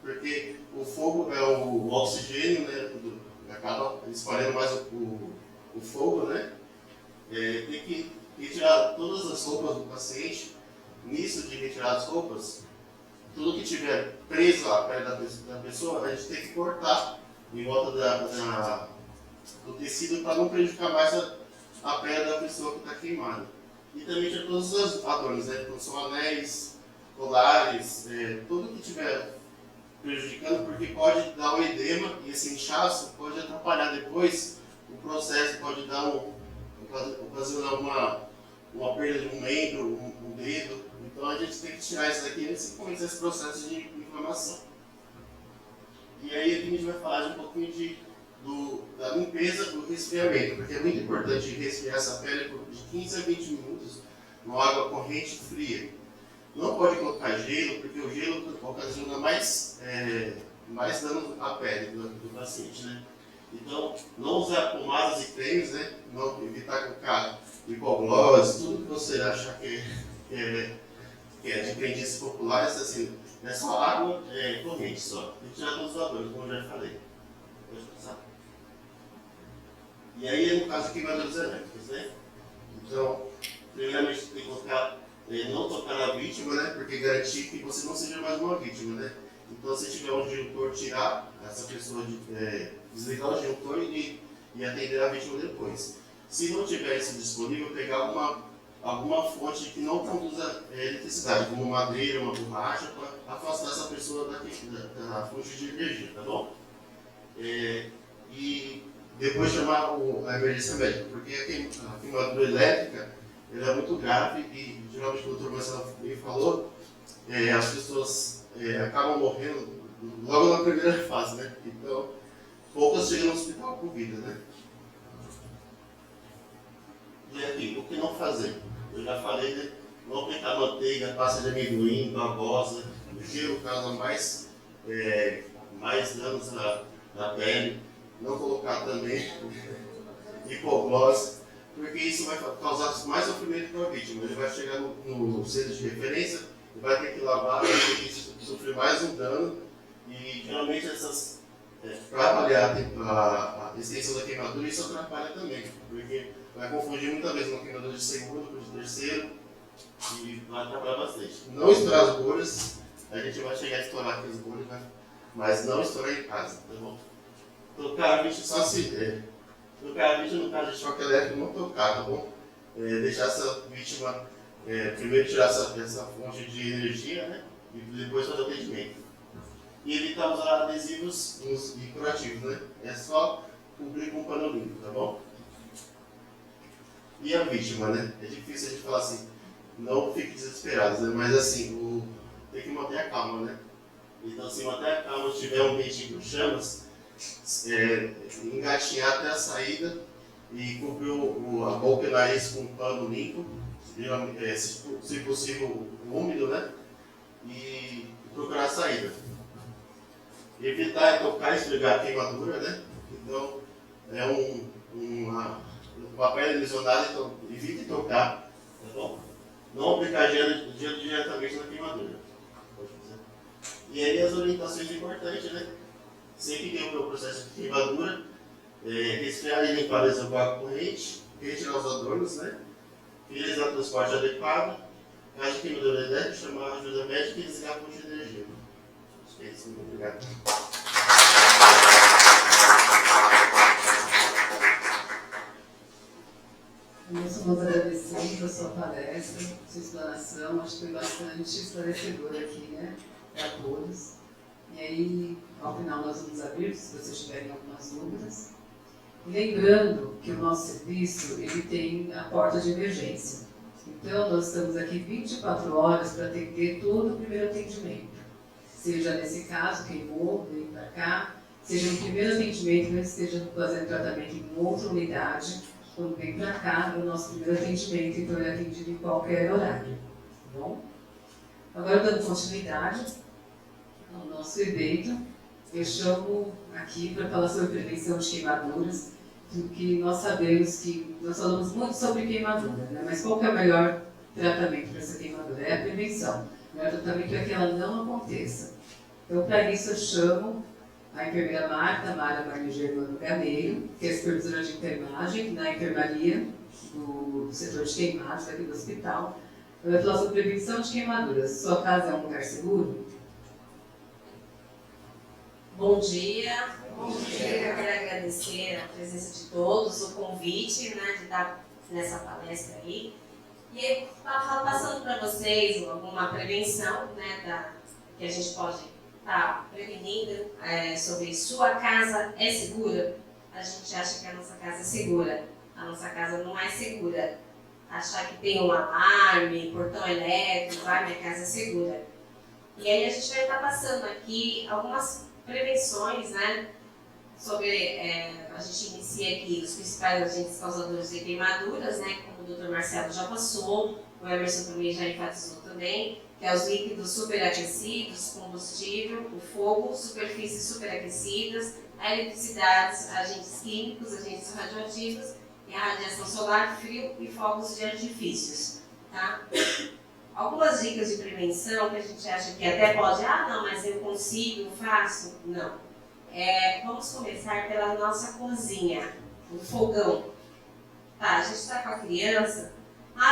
porque o fogo é o oxigênio, né? Acaba espalhando mais o fogo, né? Tem que retirar todas as roupas do paciente. Nisso de retirar as roupas, tudo que tiver preso à pele da pessoa, a gente tem que cortar em volta do tecido para não prejudicar mais a pele da pessoa que está queimada. E também tirar todos os adornos, né? Então, são anéis, colares, tudo que tiver prejudicando, porque pode dar um edema e esse inchaço pode atrapalhar depois o processo, pode dar ocasionar uma perda de um membro, um dedo. Então a gente tem que tirar isso daqui antes de começar esse processo de inflamação. E aí aqui a gente vai falar um pouquinho da limpeza do resfriamento, porque é muito importante resfriar essa pele por de 15 a 20 minutos numa água corrente fria. Não pode colocar gelo, porque o gelo ocasiona mais dano à pele do paciente, né? Então, não usar pomadas e cremes, né? Não evitar colocar hipoglose, tudo que você achar que é de crendices populares, assim, é só água corrente só. E tirar todos os vapores, como eu já falei. Pode passar. E aí, no caso de queimaduras elétricas, né? Então, primeiramente tem que colocar, não tocar na vítima, né? Porque garantir que você não seja mais uma vítima, né? Então, se tiver um disjuntor, tirar essa pessoa, desligar o disjuntor e atender a vítima depois. Se não tiver isso disponível, pegar alguma fonte que não conduza eletricidade, como madeira, uma borracha, para afastar essa pessoa da fonte de energia, tá bom? E depois chamar a emergência médica, porque a queimadura elétrica ela é muito grave e, geralmente, o Dr. Marcelo falou, as pessoas acabam morrendo logo na primeira fase, né? Então, poucas chegam no hospital com vida, né? E aqui, o que não fazer? Eu já falei de não aplicar manteiga, pasta de amendoim, babosa, o gelo causa mais danos na pele. Não colocar também hipoglose, porque isso vai causar mais sofrimento para a vítima. Ele vai chegar no centro de referência, vai ter que lavar, vai ter que sofrer mais um dano. E geralmente para avaliar a extensão da queimadura, isso atrapalha também, porque vai confundir muitas vezes uma queimadura de segundo com de terceiro e vai atrapalhar bastante. Não estourar as bolhas, a gente vai chegar a estourar aqui as bolhas, mas não estourar em casa, tá bom? Tocar a vítima só se tocar a vítima no caso de choque elétrico, não tocar, tá bom? Deixar essa vítima, primeiro tirar essa fonte de energia, né? E depois fazer o atendimento. E evitar usar adesivos e curativos, né? É só cobrir com um pano limpo, tá bom? E a vítima, né? É difícil a gente falar assim, não fique desesperado, né? Mas assim, tem que manter a calma, né? Então, se manter a calma, se tiver um ambiente com chamas, engatinhar até a saída e cobrir a boca e o nariz com um pano limpo, se possível úmido, né? E procurar a saída. Evitar tocar e esfregar a queimadura, né? Então, uma pele lesionada, então evite tocar, tá bom? Não aplicar gelo diretamente na queimadura. E aí as orientações importantes, né? Sempre que o processo de queimadura, resfriar e limpar o reservoir corrente, retirar os adornos, né? Realizar o transporte adequado, caso de queimadura elétrica, chamar a ajuda médica e desligar a fonte de energia. Acho que é isso, muito obrigado. Nós estamos agradecendo a sua palestra, a sua explanação, acho que foi bastante esclarecedora aqui, né, para todos. E aí, ao final, nós vamos abrir, se vocês tiverem algumas dúvidas. E lembrando que o nosso serviço, ele tem a porta de emergência. Então, nós estamos aqui 24 horas para atender todo o primeiro atendimento. Seja nesse caso, queimou, veio para cá, seja no primeiro atendimento, né, esteja fazendo tratamento em outra unidade, quando vem para cá, no nosso primeiro atendimento, então ele é atendido em qualquer horário. Tá bom? Agora, dando continuidade ao nosso evento, eu chamo aqui para falar sobre prevenção de queimaduras, porque nós sabemos que nós falamos muito sobre queimadura, né? Mas qual que é o melhor tratamento para essa queimadura? É a prevenção. O melhor tratamento é que ela não aconteça. Então, para isso, eu chamo a enfermeira Mara Maria Germano Gameiro, que é supervisora de enfermagem na enfermaria do setor de queimados aqui do hospital. Ela vai falar sobre prevenção de queimaduras. Sua casa é um lugar seguro? Bom dia. Bom dia. Eu quero agradecer a presença de todos, o convite, né, de estar nessa palestra aí. E passando para vocês alguma prevenção, né, que a gente pode estar prevenindo sobre sua casa é segura. A gente acha que a nossa casa é segura. A nossa casa não é segura. Achar que tem um alarme, portão elétrico, minha casa é segura. E aí a gente vai estar passando aqui algumas prevenções, né, sobre, a gente inicia aqui os principais agentes causadores de queimaduras, né, como o Dr. Marcelo já passou, o Emerson também já enfatizou também, que é os líquidos superaquecidos, combustível, o fogo, superfícies superaquecidas, a eletricidade, agentes químicos, agentes radioativos e a radiação solar, frio e fogos de artifícios, tá? Algumas dicas de prevenção que a gente acha que até pode, não, mas eu consigo, faço. Não. Vamos começar pela nossa cozinha, o fogão. Tá, a gente está com a criança,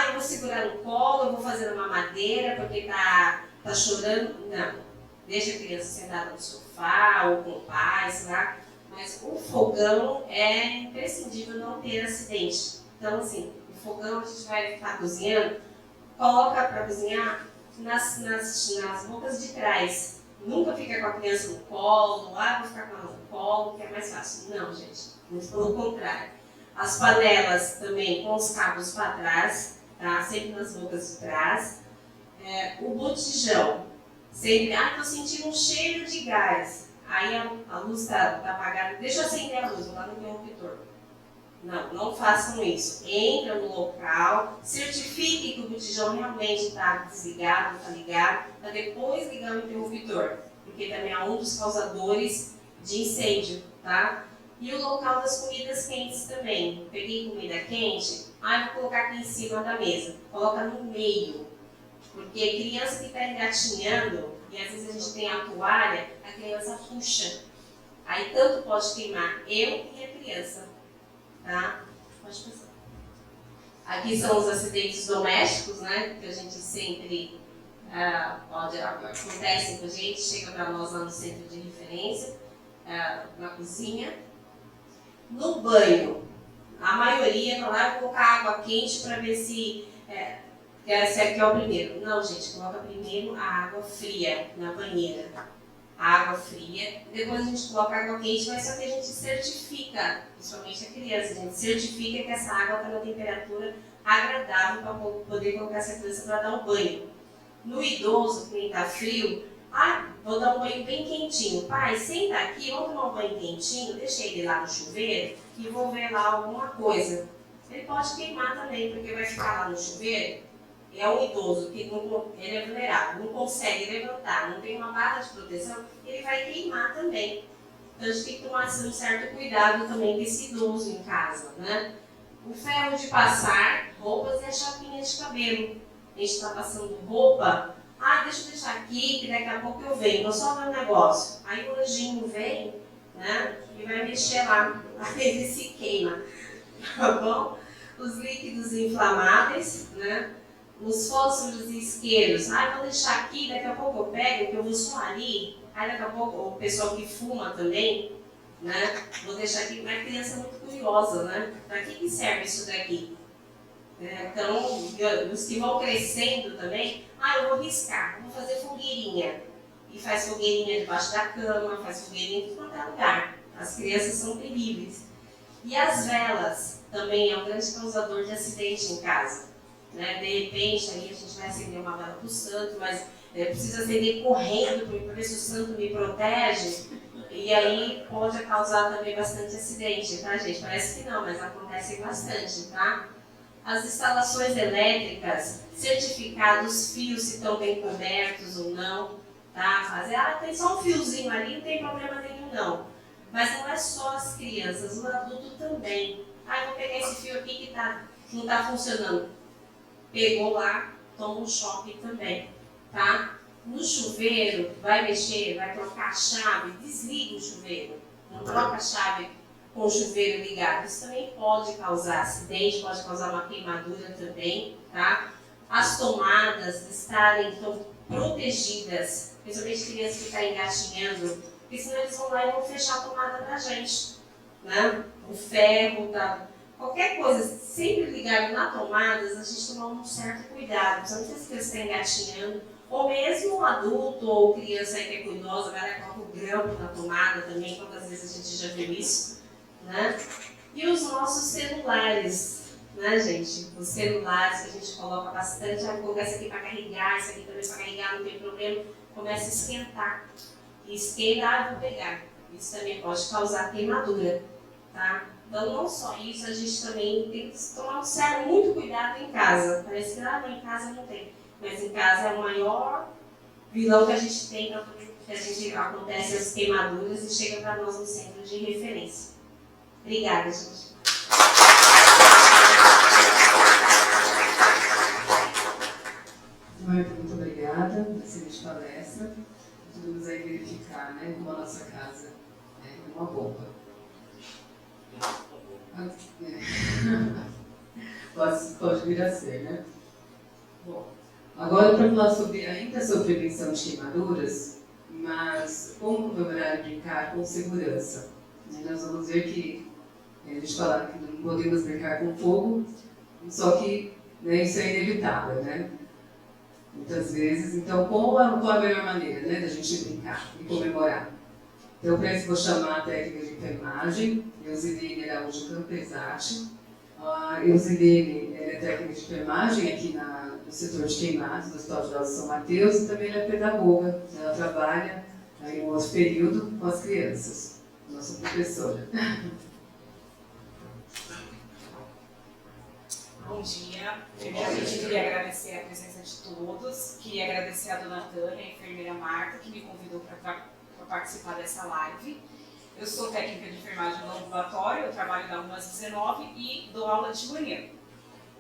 eu vou segurar no colo, eu vou fazer uma madeira porque tá chorando. Não. Deixa a criança sentada no sofá ou com o pai, sei lá. Mas o fogão é imprescindível não ter acidente. Então, assim, o fogão a gente vai estar cozinhando, coloca para cozinhar nas bocas de trás. Nunca fica com a criança no colo, vou ficar com ela no colo, que é mais fácil. Não, gente, muito pelo contrário. As panelas também com os cabos para trás, tá? Sempre nas bocas de trás. O botijão, sempre, estou sentindo um cheiro de gás. Aí a luz está apagada, deixa eu acender a luz, vou lá no interruptor. Não, não façam isso. Entra no local, certifique que o botijão realmente está desligado, está ligado, para depois ligar o interruptor, porque também é um dos causadores de incêndio, tá? E o local das comidas quentes também. Peguei comida quente, vou colocar aqui em cima da mesa. Coloca no meio, porque criança que está engatinhando, e às vezes a gente tem a toalha, a criança puxa. Aí tanto pode queimar eu e a criança. Tá? Pode passar. Aqui são os acidentes domésticos, né? Que a gente sempre acontecem com a gente, chega para nós lá no centro de referência, na cozinha. No banho, a maioria não vai colocar água quente para ver se aqui é o primeiro. Não, gente, coloca primeiro a água fria na banheira. Água fria, depois a gente coloca água quente, mas só que a gente certifica, principalmente a criança, a gente certifica que essa água está na temperatura agradável para poder colocar essa criança para dar o banho. No idoso, quem está frio, vou dar um banho bem quentinho. Pai, senta aqui, vamos tomar um banho quentinho, deixa ele lá no chuveiro e vou ver lá alguma coisa. Ele pode queimar também, porque vai ficar lá no chuveiro. É um idoso que ele é vulnerável, não consegue levantar, não tem uma barra de proteção, ele vai queimar também. Então a gente tem que tomar um certo cuidado também desse idoso em casa, né? O ferro de passar roupas e a chapinha de cabelo. A gente está passando roupa, deixa eu deixar aqui que daqui a pouco eu venho, vou só ver um negócio. Aí o anjinho vem, né? E vai mexer lá, aí ele se queima, tá bom? Os líquidos inflamáveis, né? Os fósforos e isqueiros, vou deixar aqui, daqui a pouco eu pego, que eu vou só ali. Aí daqui a pouco o pessoal que fuma também, né? Vou deixar aqui, mas a criança é muito curiosa, né? Para que serve isso daqui? Então, os que vão crescendo também, eu vou riscar, vou fazer fogueirinha. E faz fogueirinha debaixo da cama, faz fogueirinha em todo lugar. As crianças são terríveis. E as velas também é um grande causador de acidente em casa. Né? De repente, aí a gente vai acender uma vela para o santo, mas precisa acender correndo para ver se o santo me protege. E aí pode causar também bastante acidente, tá, gente? Parece que não, mas acontece bastante, tá? As instalações elétricas, certificados, fios se estão bem cobertos ou não, tá? Fazer, tem só um fiozinho ali, não tem problema nenhum não. Mas não é só as crianças, o adulto também. Vou pegar esse fio aqui que não está funcionando. Pegou lá, toma um choque também, tá? No chuveiro, vai mexer, vai trocar a chave, desliga o chuveiro. Não troca a chave com o chuveiro ligado. Isso também pode causar acidente, pode causar uma queimadura também, tá? As tomadas estarem protegidas, principalmente crianças que estão engatinhando, porque senão eles vão lá e vão fechar a tomada pra gente, né? O ferro, qualquer coisa, sempre ligado na tomada, a gente tomar um certo cuidado, principalmente se as crianças estão engatinhando, ou mesmo um adulto ou criança aí que é cuidosa, vai lá coloca o grampo na tomada também, quantas vezes a gente já viu isso, né? E os nossos celulares, né, gente? Os celulares que a gente coloca bastante, vou colocar isso aqui para carregar, isso aqui também para carregar, não tem problema, começa a esquentar. E esquenta, vou pegar. Isso também pode causar queimadura, tá? Então, não só isso, a gente também tem que tomar muito cuidado em casa. Parece que em casa não tem. Mas em casa é o maior vilão que a gente tem, que a gente acontece as queimaduras e chega para nós no centro de referência. Obrigada, gente. Muito obrigada pela excelente palestra. Podemos aí verificar, né, como a nossa casa é uma bomba. Pode vir a ser, né? Bom, agora para falar ainda sobre prevenção de queimaduras, mas como comemorar e brincar com segurança. Nós vamos ver que a gente fala que não podemos brincar com fogo, só que isso é inevitável, né? Muitas vezes. Então, qual a melhor maneira, né, da gente brincar e comemorar? Então, para isso, vou chamar a técnica de enfermagem, Eusilene Araújo Campesati. A Eusilene é técnica de enfermagem aqui no setor de queimados do Hospital Geral de São Mateus e também ela é pedagoga. Ela trabalha em um outro período com as crianças, nossa professora. Bom dia. Primeiramente, eu queria agradecer a presença de todos. Queria agradecer a dona Tânia, a enfermeira Marta, que me convidou para participar dessa live. Eu sou técnica de enfermagem no ambulatório, eu trabalho da 1 às 19 e dou aula de manhã.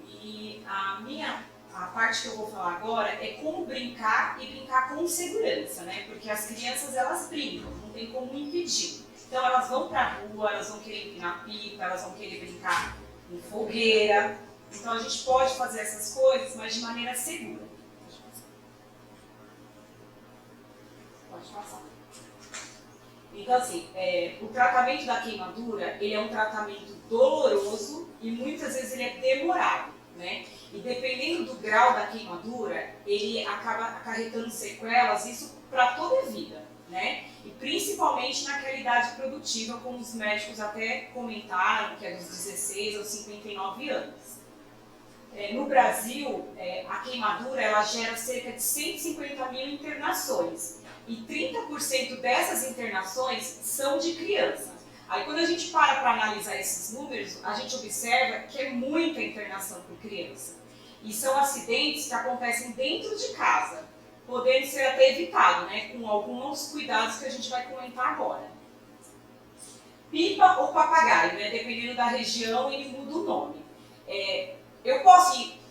E a parte que eu vou falar agora é como brincar e brincar com segurança, né? Porque as crianças, elas brincam, não tem como impedir. Então elas vão para a rua, elas vão querer empinar pipa, elas vão querer brincar em fogueira. Então a gente pode fazer essas coisas, mas de maneira segura. Pode passar. Então assim, o tratamento da queimadura, ele é um tratamento doloroso e muitas vezes ele é demorado, né? E dependendo do grau da queimadura, ele acaba acarretando sequelas, isso para toda a vida, né? E principalmente naquela idade produtiva, como os médicos até comentaram, que é dos 16 aos 59 anos. No Brasil, a queimadura ela gera cerca de 150 mil internações e 30% dessas internações são de crianças. Aí quando a gente para analisar esses números, a gente observa que é muita internação por criança. E são acidentes que acontecem dentro de casa, podendo ser até evitado, né, com alguns cuidados que a gente vai comentar agora. Pipa ou papagaio, né, dependendo da região, ele muda o nome.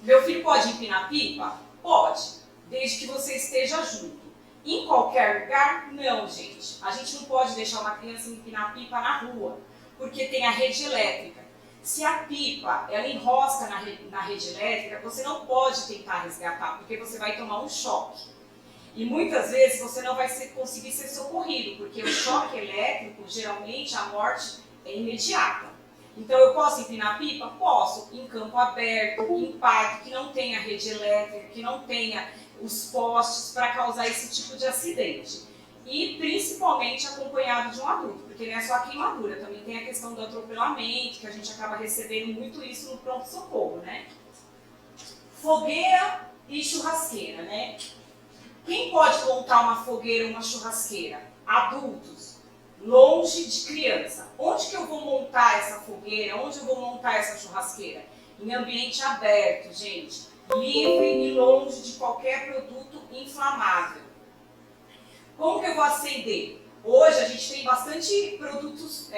Meu filho pode empinar pipa? Pode, desde que você esteja junto. Em qualquer lugar? Não, gente. A gente não pode deixar uma criança empinar pipa na rua, porque tem a rede elétrica. Se a pipa ela enrosca na rede elétrica, você não pode tentar resgatar, porque você vai tomar um choque. E muitas vezes você não vai conseguir ser socorrido, porque o choque elétrico, geralmente, a morte é imediata. Então, eu posso empinar pipa? Posso, em campo aberto, em parque que não tenha rede elétrica, que não tenha os postes para causar esse tipo de acidente. E, principalmente, acompanhado de um adulto, porque não é só a queimadura, também tem a questão do atropelamento, que a gente acaba recebendo muito isso no pronto-socorro, né? Fogueira e churrasqueira, né? Quem pode montar uma fogueira ou uma churrasqueira? Adultos, longe de criança. Onde que eu vou montar essa fogueira? Onde eu vou montar essa churrasqueira? Em ambiente aberto, gente. Livre e longe de qualquer produto inflamável. Como que eu vou acender? Hoje a gente tem bastante produtos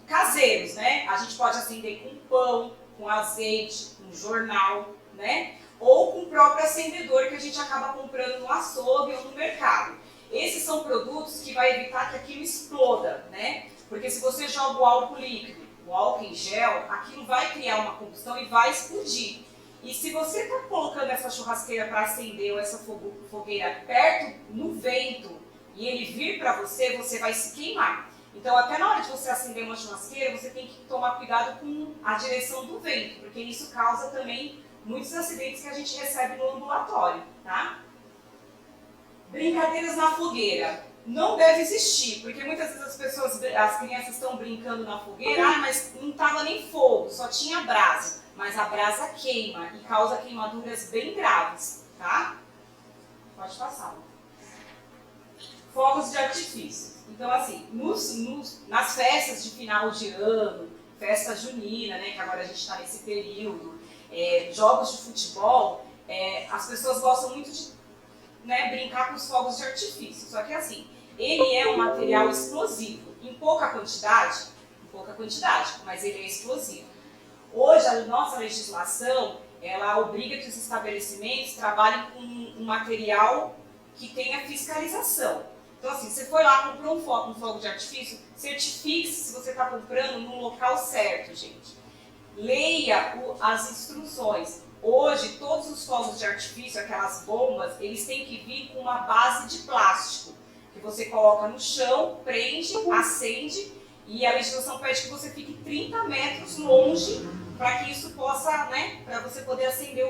caseiros, né? A gente pode acender com pão, com azeite, com jornal, né? Ou com o próprio acendedor que a gente acaba comprando no açougue ou no mercado. Esses são produtos que vai evitar que aquilo exploda, né? Porque se você joga o álcool líquido, o álcool em gel, aquilo vai criar uma combustão e vai explodir. E se você está colocando essa churrasqueira para acender ou essa fogueira perto no vento e ele vir para você, você vai se queimar. Então, até na hora de você acender uma churrasqueira, você tem que tomar cuidado com a direção do vento, porque isso causa também muitos acidentes que a gente recebe no ambulatório, tá? Brincadeiras na fogueira. Não deve existir, porque muitas vezes as crianças estão brincando na fogueira, mas não estava nem fogo, só tinha brasa. Mas a brasa queima e causa queimaduras bem graves, tá? Pode passar. Fogos de artifício. Então, assim, nas festas de final de ano, festa junina, né, que agora a gente está nesse período, jogos de futebol, as pessoas gostam muito de brincar com os fogos de artifício. Só que, assim, ele é um material explosivo, em pouca quantidade, mas ele é explosivo. Hoje, a nossa legislação, ela obriga que os estabelecimentos trabalhem com um material que tenha fiscalização. Então, assim, você foi lá, comprou um fogo de artifício, certifique-se se você está comprando no local certo, gente. Leia as instruções. Hoje, todos os fogos de artifício, aquelas bombas, eles têm que vir com uma base de plástico, que você coloca no chão, prende, acende, e a legislação pede que você fique 30 metros longe para que isso possa, para você poder acender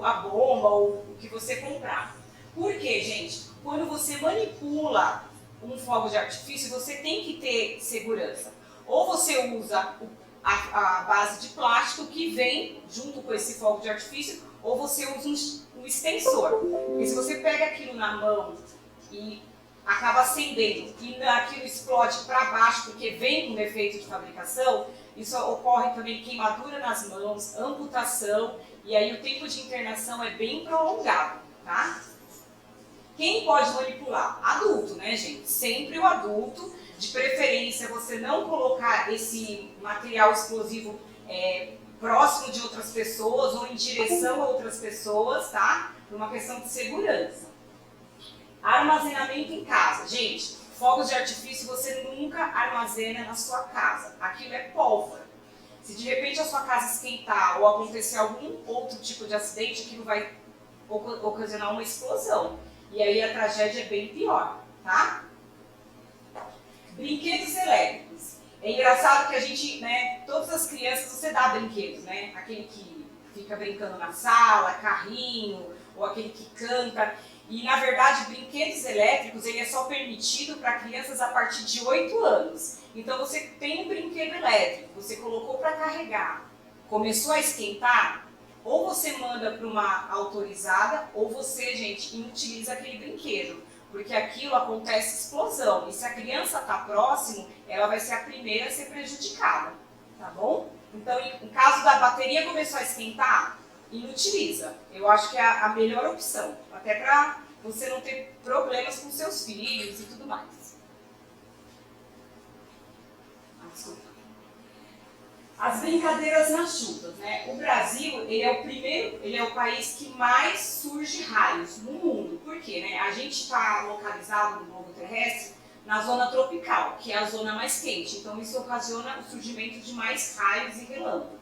a bomba ou o que você comprar. Por quê, gente? Quando você manipula um fogo de artifício, você tem que ter segurança. Ou você usa a base de plástico que vem junto com esse fogo de artifício, ou você usa um extensor. Porque se você pega aquilo na mão e acaba acendendo e aquilo explode para baixo porque vem com defeito de fabricação, isso ocorre também queimadura nas mãos, amputação, e aí o tempo de internação é bem prolongado, tá? Quem pode manipular? Adulto, né, gente? Sempre o adulto, de preferência você não colocar esse material explosivo próximo de outras pessoas ou em direção a outras pessoas, tá? Por uma questão de segurança. Armazenamento em casa. Gente, fogos de artifício você nunca armazena na sua casa. Aquilo é pólvora. Se de repente a sua casa esquentar ou acontecer algum outro tipo de acidente, aquilo vai ocasionar uma explosão. E aí a tragédia é bem pior, tá? Brinquedos elétricos. É engraçado que a gente, né, todas as crianças, você dá brinquedos, né? Aquele que fica brincando na sala, carrinho, ou aquele que canta. E, na verdade, brinquedos elétricos, ele é só permitido para crianças a partir de 8 anos. Então, você tem um brinquedo elétrico, você colocou para carregar, começou a esquentar, ou você manda para uma autorizada, ou você, gente, inutiliza aquele brinquedo. Porque aquilo acontece explosão. E se a criança está próximo, ela vai ser a primeira a ser prejudicada. Tá bom? Então, em caso da bateria começou a esquentar, inutiliza. Eu acho que é a melhor opção. Até para você não ter problemas com seus filhos e tudo mais. Desculpa. As brincadeiras nas chuvas, né? O Brasil, ele é o país que mais surge raios no mundo. Por quê? Né? A gente está localizado no globo terrestre na zona tropical, que é a zona mais quente. Então, isso ocasiona o surgimento de mais raios e relâmpagos.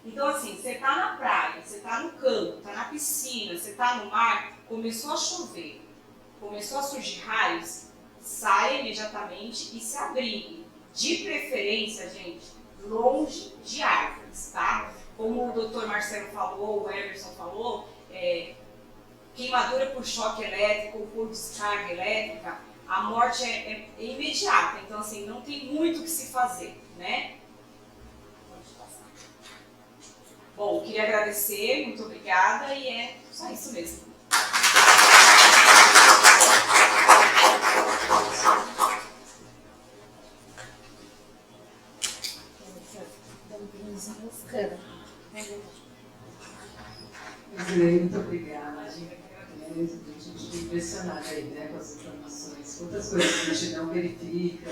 Então, assim, você está na praia, você está no campo, está na piscina, você está no mar, começou a chover, começou a surgir raios, saia imediatamente e se abrigue. De preferência, gente, longe de árvores, tá? Como o Dr. Marcelo falou, o Everson falou, queimadura por choque elétrico ou por descarga elétrica, a morte é imediata. Então, assim, não tem muito o que se fazer, né? Bom, queria agradecer, muito obrigada, e é só isso mesmo. Muito obrigada. A gente fica impressionada aí, né, com as informações. Quantas coisas a gente não verifica,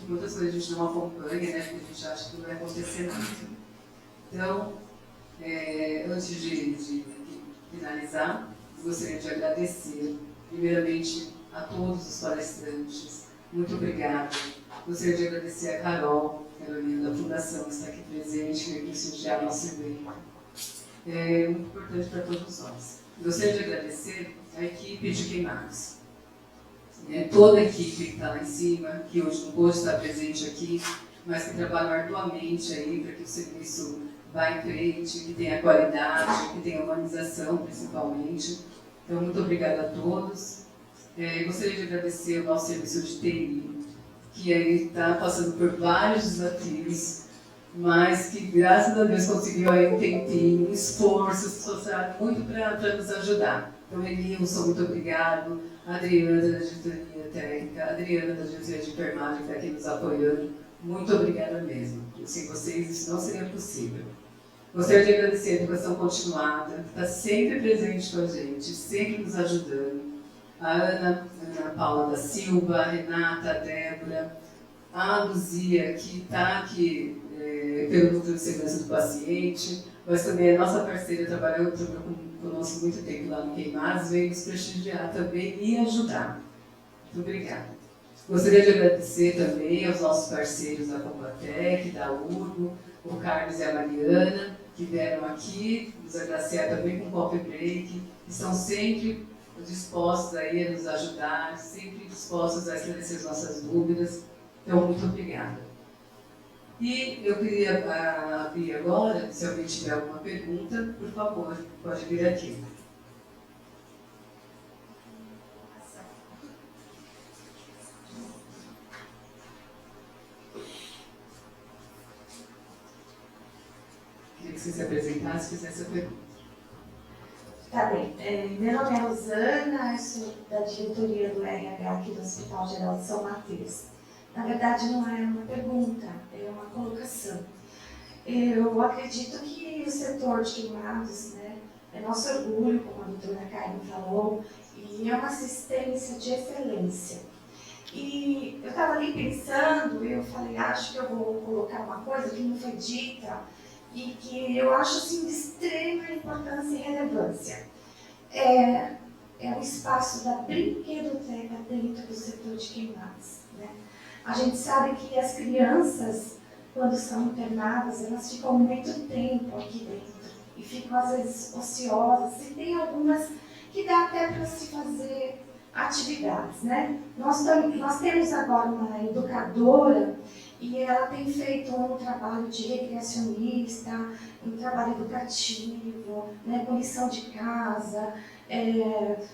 muitas coisas a gente não acompanha, né, porque a gente acha que vai acontecer muito. Então, antes de finalizar, gostaria de agradecer, primeiramente, a todos os palestrantes. Muito obrigada. Gostaria de agradecer a Carolina da Fundação, que está aqui presente, que veio prestigiar nosso evento. É muito importante para todos nós. Gostaria de agradecer a equipe de Queimados. Toda a equipe que está lá em cima, que hoje não pôde estar presente aqui, mas que trabalham arduamente aí para que o serviço vá em frente, que tenha qualidade, que tenha humanização, principalmente. Então, muito obrigada a todos. Gostaria de agradecer ao nosso serviço de TI, que está passando por vários desafios, mas que, graças a Deus, conseguiu aí um tempinho, um esforço, se esforçaram muito para nos ajudar. Então, Enilson, muito obrigado. A Adriana, da diretoria técnica, a Adriana, da diretoria de enfermagem, que está aqui nos apoiando. Muito obrigada mesmo. Sem vocês, isso não seria possível. Gostaria de agradecer a Educação Continuada, que está sempre presente com a gente, sempre nos ajudando. A Ana Paula da Silva, a Renata, a Débora, a Luzia, que está aqui pelo Núcleo de Segurança do Paciente, mas também é nossa parceira, trabalhou conosco muito tempo lá no Queimados, veio nos prestigiar também e ajudar. Muito obrigada. Gostaria de agradecer também aos nossos parceiros da Combatec, da URGO, o Carlos e a Mariana, que vieram aqui, nos agraciar também com o Coffee Break, estão sempre dispostos aí a nos ajudar, sempre dispostos a esclarecer as nossas dúvidas. Então, muito obrigada. E eu queria abrir agora, se alguém tiver alguma pergunta, por favor, pode vir aqui. Queria que você se apresentasse e fizesse a pergunta. Tá bem. Meu nome é Rosana, sou da diretoria do RH aqui do Hospital Geral de São Mateus. Na verdade, não é uma pergunta, é uma colocação. Eu acredito que o setor de queimados, né, é nosso orgulho, como a doutora Carmen falou, e é uma assistência de excelência. E eu estava ali pensando, eu falei, acho que eu vou colocar uma coisa que não foi dita e que eu acho assim, de extrema importância e relevância. É o espaço da brinquedoteca dentro do setor de queimados, né? A gente sabe que as crianças, quando são internadas, elas ficam muito tempo aqui dentro e ficam às vezes ociosas, e tem algumas que dá até para se fazer atividades, né? Nós temos agora uma educadora e ela tem feito um trabalho de recreacionista, um trabalho educativo, né, com lição de casa,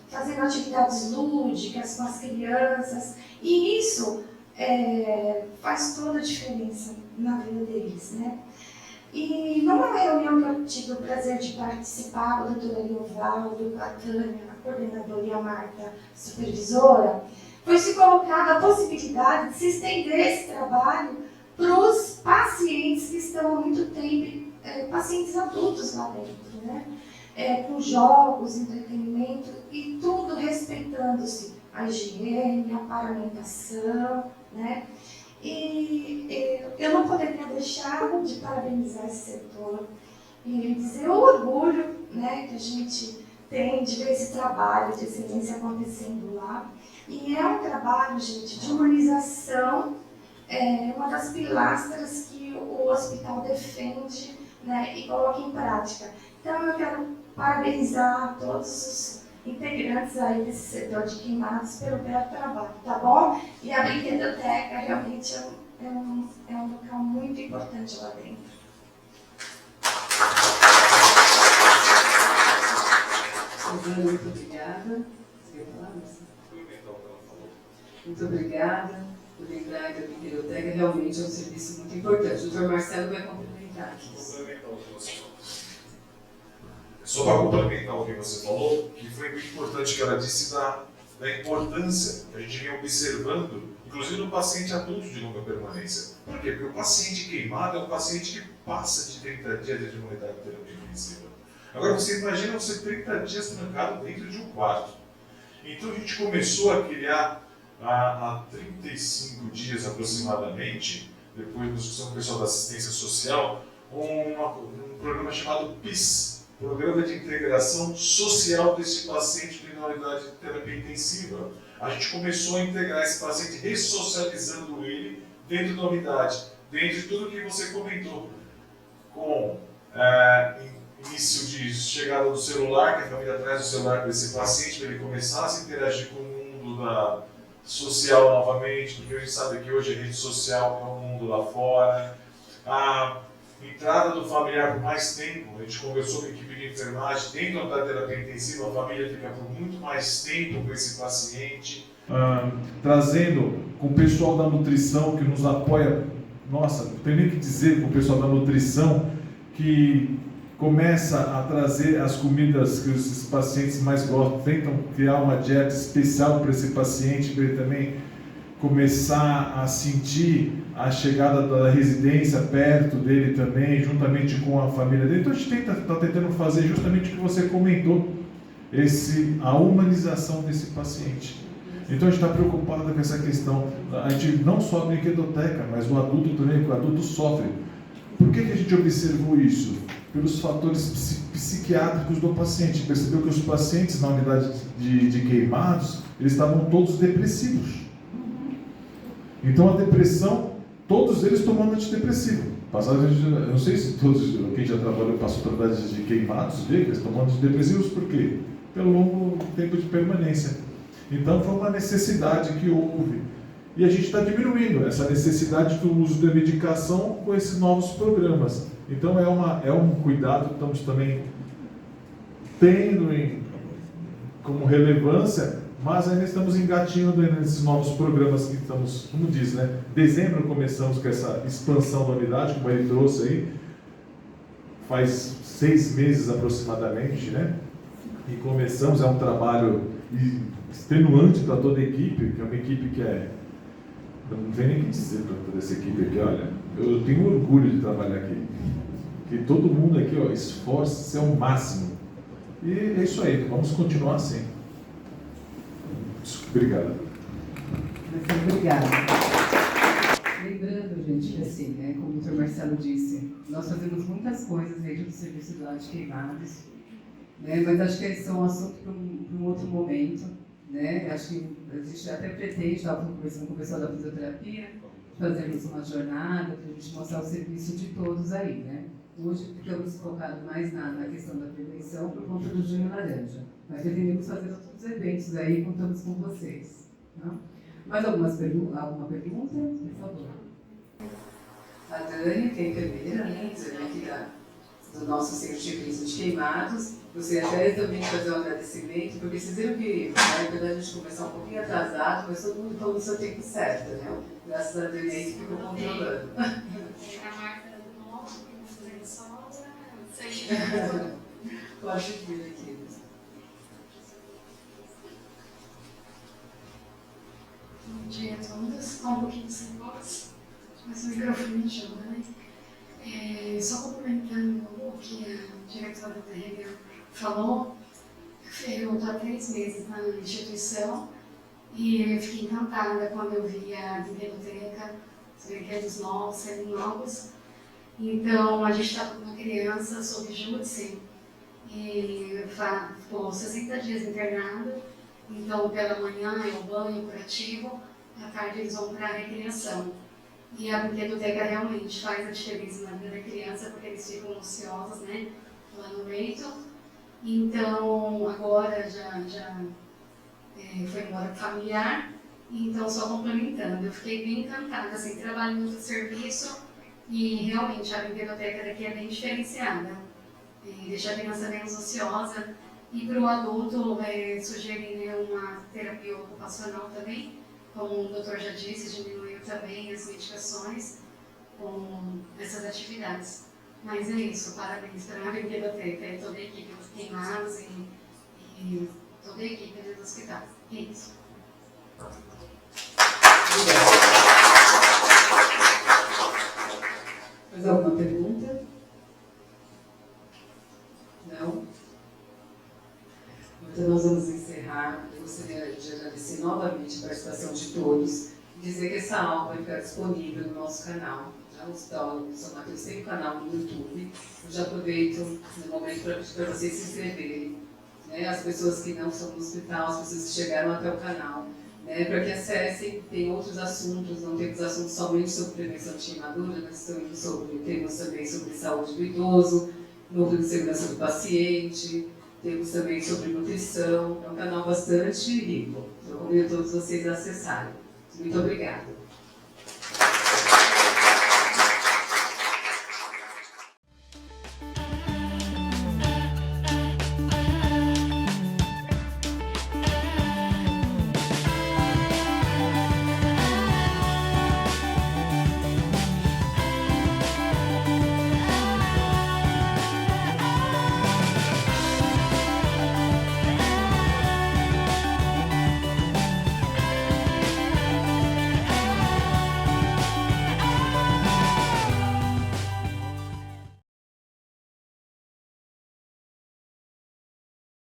fazendo atividades lúdicas com as crianças, e isso faz toda a diferença na vida deles, né? E numa reunião que eu tive o prazer de participar, a doutora Leovaldo, a Tânia, a coordenadora, e a Marta, supervisora, foi se colocada a possibilidade de se estender esse trabalho para os pacientes que estão há muito tempo, pacientes adultos lá dentro, né? Com jogos, entretenimento e tudo respeitando-se a higiene, a paramentação, né? E eu não poderia deixar de parabenizar esse setor e dizer o orgulho, né, que a gente tem de ver esse trabalho de excelência acontecendo lá. E é um trabalho, gente, de humanização, uma das pilastras que o hospital defende, né, e coloca em prática. Então eu quero parabenizar todos os integrantes aí desse setor de queimados pelo belo trabalho, tá bom? E a brinquedoteca realmente é um local muito importante lá dentro. Rosana, muito obrigada. Você quer falar, Marcelo? Muito obrigada por lembrar que a brinquedoteca realmente é um serviço muito importante. O doutor Marcelo vai complementar aqui. Só para complementar o que você falou, que foi muito importante que ela disse da importância que a gente vem observando, inclusive no paciente adulto de longa permanência. Por quê? Porque o paciente queimado é um paciente que passa de 30 dias de imunidade de terapia intensiva. Agora você imagina você 30 dias trancado dentro de um quarto. Então a gente começou a criar há 35 dias aproximadamente, depois da discussão com o pessoal da assistência social, um programa chamado PIS, Programa de Integração Social desse paciente na unidade de terapia intensiva. A gente começou a integrar esse paciente, ressocializando ele dentro da unidade, dentro de tudo que você comentou, com início de chegada do celular, que a família traz o celular para esse paciente, para ele começar a se interagir com o mundo social novamente, porque a gente sabe que hoje a rede social é um mundo lá fora. A entrada do familiar por mais tempo, a gente conversou com a equipe de enfermagem, dentro da terapia intensiva, a família fica por muito mais tempo com esse paciente. Trazendo com o pessoal da nutrição que nos apoia, nossa, não tem nem que dizer com o pessoal da nutrição que começa a trazer as comidas que os pacientes mais gostam, tentam criar uma dieta especial para esse paciente, para ele também começar a sentir a chegada da residência perto dele também, juntamente com a família dele. Então a gente está tentando fazer justamente o que você comentou, a humanização desse paciente. Então a gente está preocupado com essa questão. A gente não só a brinquedoteca, mas o adulto também, o adulto sofre. Por que a gente observou isso? Pelos fatores psiquiátricos do paciente. Percebeu que os pacientes na unidade de queimados, eles estavam todos depressivos. Então a depressão, todos eles tomando antidepressivo. Eu não sei se todos, quem já trabalhou passou por unidades de queimados, vê que eles tomam antidepressivos, por quê? Pelo longo tempo de permanência. Então foi uma necessidade que houve. E a gente está diminuindo essa necessidade do uso da medicação com esses novos programas. Então é um cuidado que estamos também tendo como relevância, mas ainda estamos engatinhando nesses novos programas que estamos, como diz, né? Dezembro começamos com essa expansão da unidade, como ele trouxe aí, faz 6 meses aproximadamente, né? e começamos, é um trabalho extenuante para toda a equipe, que é uma equipe que eu não tenho nem o que dizer para toda essa equipe aqui, olha, eu tenho orgulho de trabalhar aqui. Que todo mundo aqui, ó, esforce-se ao máximo. E é isso aí, vamos continuar assim. Obrigado. Obrigada. Lembrando, gente, que assim, né, como o Dr. Marcelo disse, nós fazemos muitas coisas dentro do serviço do lado de Queimados, né, mas acho que esse é um assunto para um outro momento. Né? Acho que a gente até pretende, estava conversando com o pessoal da fisioterapia, fazermos uma jornada para a gente mostrar o serviço de todos aí. Né? Hoje ficamos focados mais na questão da prevenção por conta do Junho Laranja, mas pretendemos fazer outros eventos aí e contamos com vocês. Tá? Mais alguma pergunta? Por favor. A Dani, que é enfermeira, né? Aqui do nosso Centro de Ciclismo de Queimados. Gostaria até também de fazer um agradecimento, porque vocês viram que, na verdade, a gente começou um pouquinho atrasado, mas todo mundo falou no seu tempo certo, né? Graças a Deus aí que ficou controlando. A marca do novo, fazendo sombra, não sei. Pode vir aqui. Bom dia a todos. Está um pouquinho sem voz, mas o microfone ajuda, né? Só complementando o que a diretora da RH falou, eu estou há 3 meses na instituição e eu fiquei encantada quando eu vi a biblioteca, os brinquedos novos, serem novos. Então, a gente está com uma criança sob júdice e ficou 60 dias internado. Então, pela manhã é o banho curativo, à tarde eles vão para a recriação. E a brinquedoteca realmente faz a diferença na vida da criança, porque eles ficam ociosos, né, lá no leito. Então, agora já foi embora familiar, então só complementando. Eu fiquei bem encantada, assim, trabalho muito serviço e realmente a brinquedoteca daqui é bem diferenciada. Deixa a criança menos ociosa e para o adulto sugerir, né, uma terapia ocupacional também, como o doutor já disse, diminuiu também as medicações com essas atividades. Mas é isso, parabéns para a brinquedoteca e toda a equipe dos Queimados e toda a equipe do hospital. É isso. Mais alguma pergunta? Não? Então nós vamos encerrar. Eu gostaria de agradecer novamente a participação de todos e dizer que essa aula vai ficar disponível no nosso canal. O Hospital São Mateus tem um canal no YouTube. Eu já aproveito no momento para pedir para vocês se inscreverem. Né? As pessoas que não são no hospital, as pessoas que chegaram até o canal, né? Para que acessem, tem outros assuntos, não temos assuntos somente sobre prevenção de queimadura, nós temos também sobre saúde do idoso, núcleo de segurança do paciente, temos também sobre nutrição. É um canal bastante rico. Eu convido todos vocês a acessarem. Muito obrigada.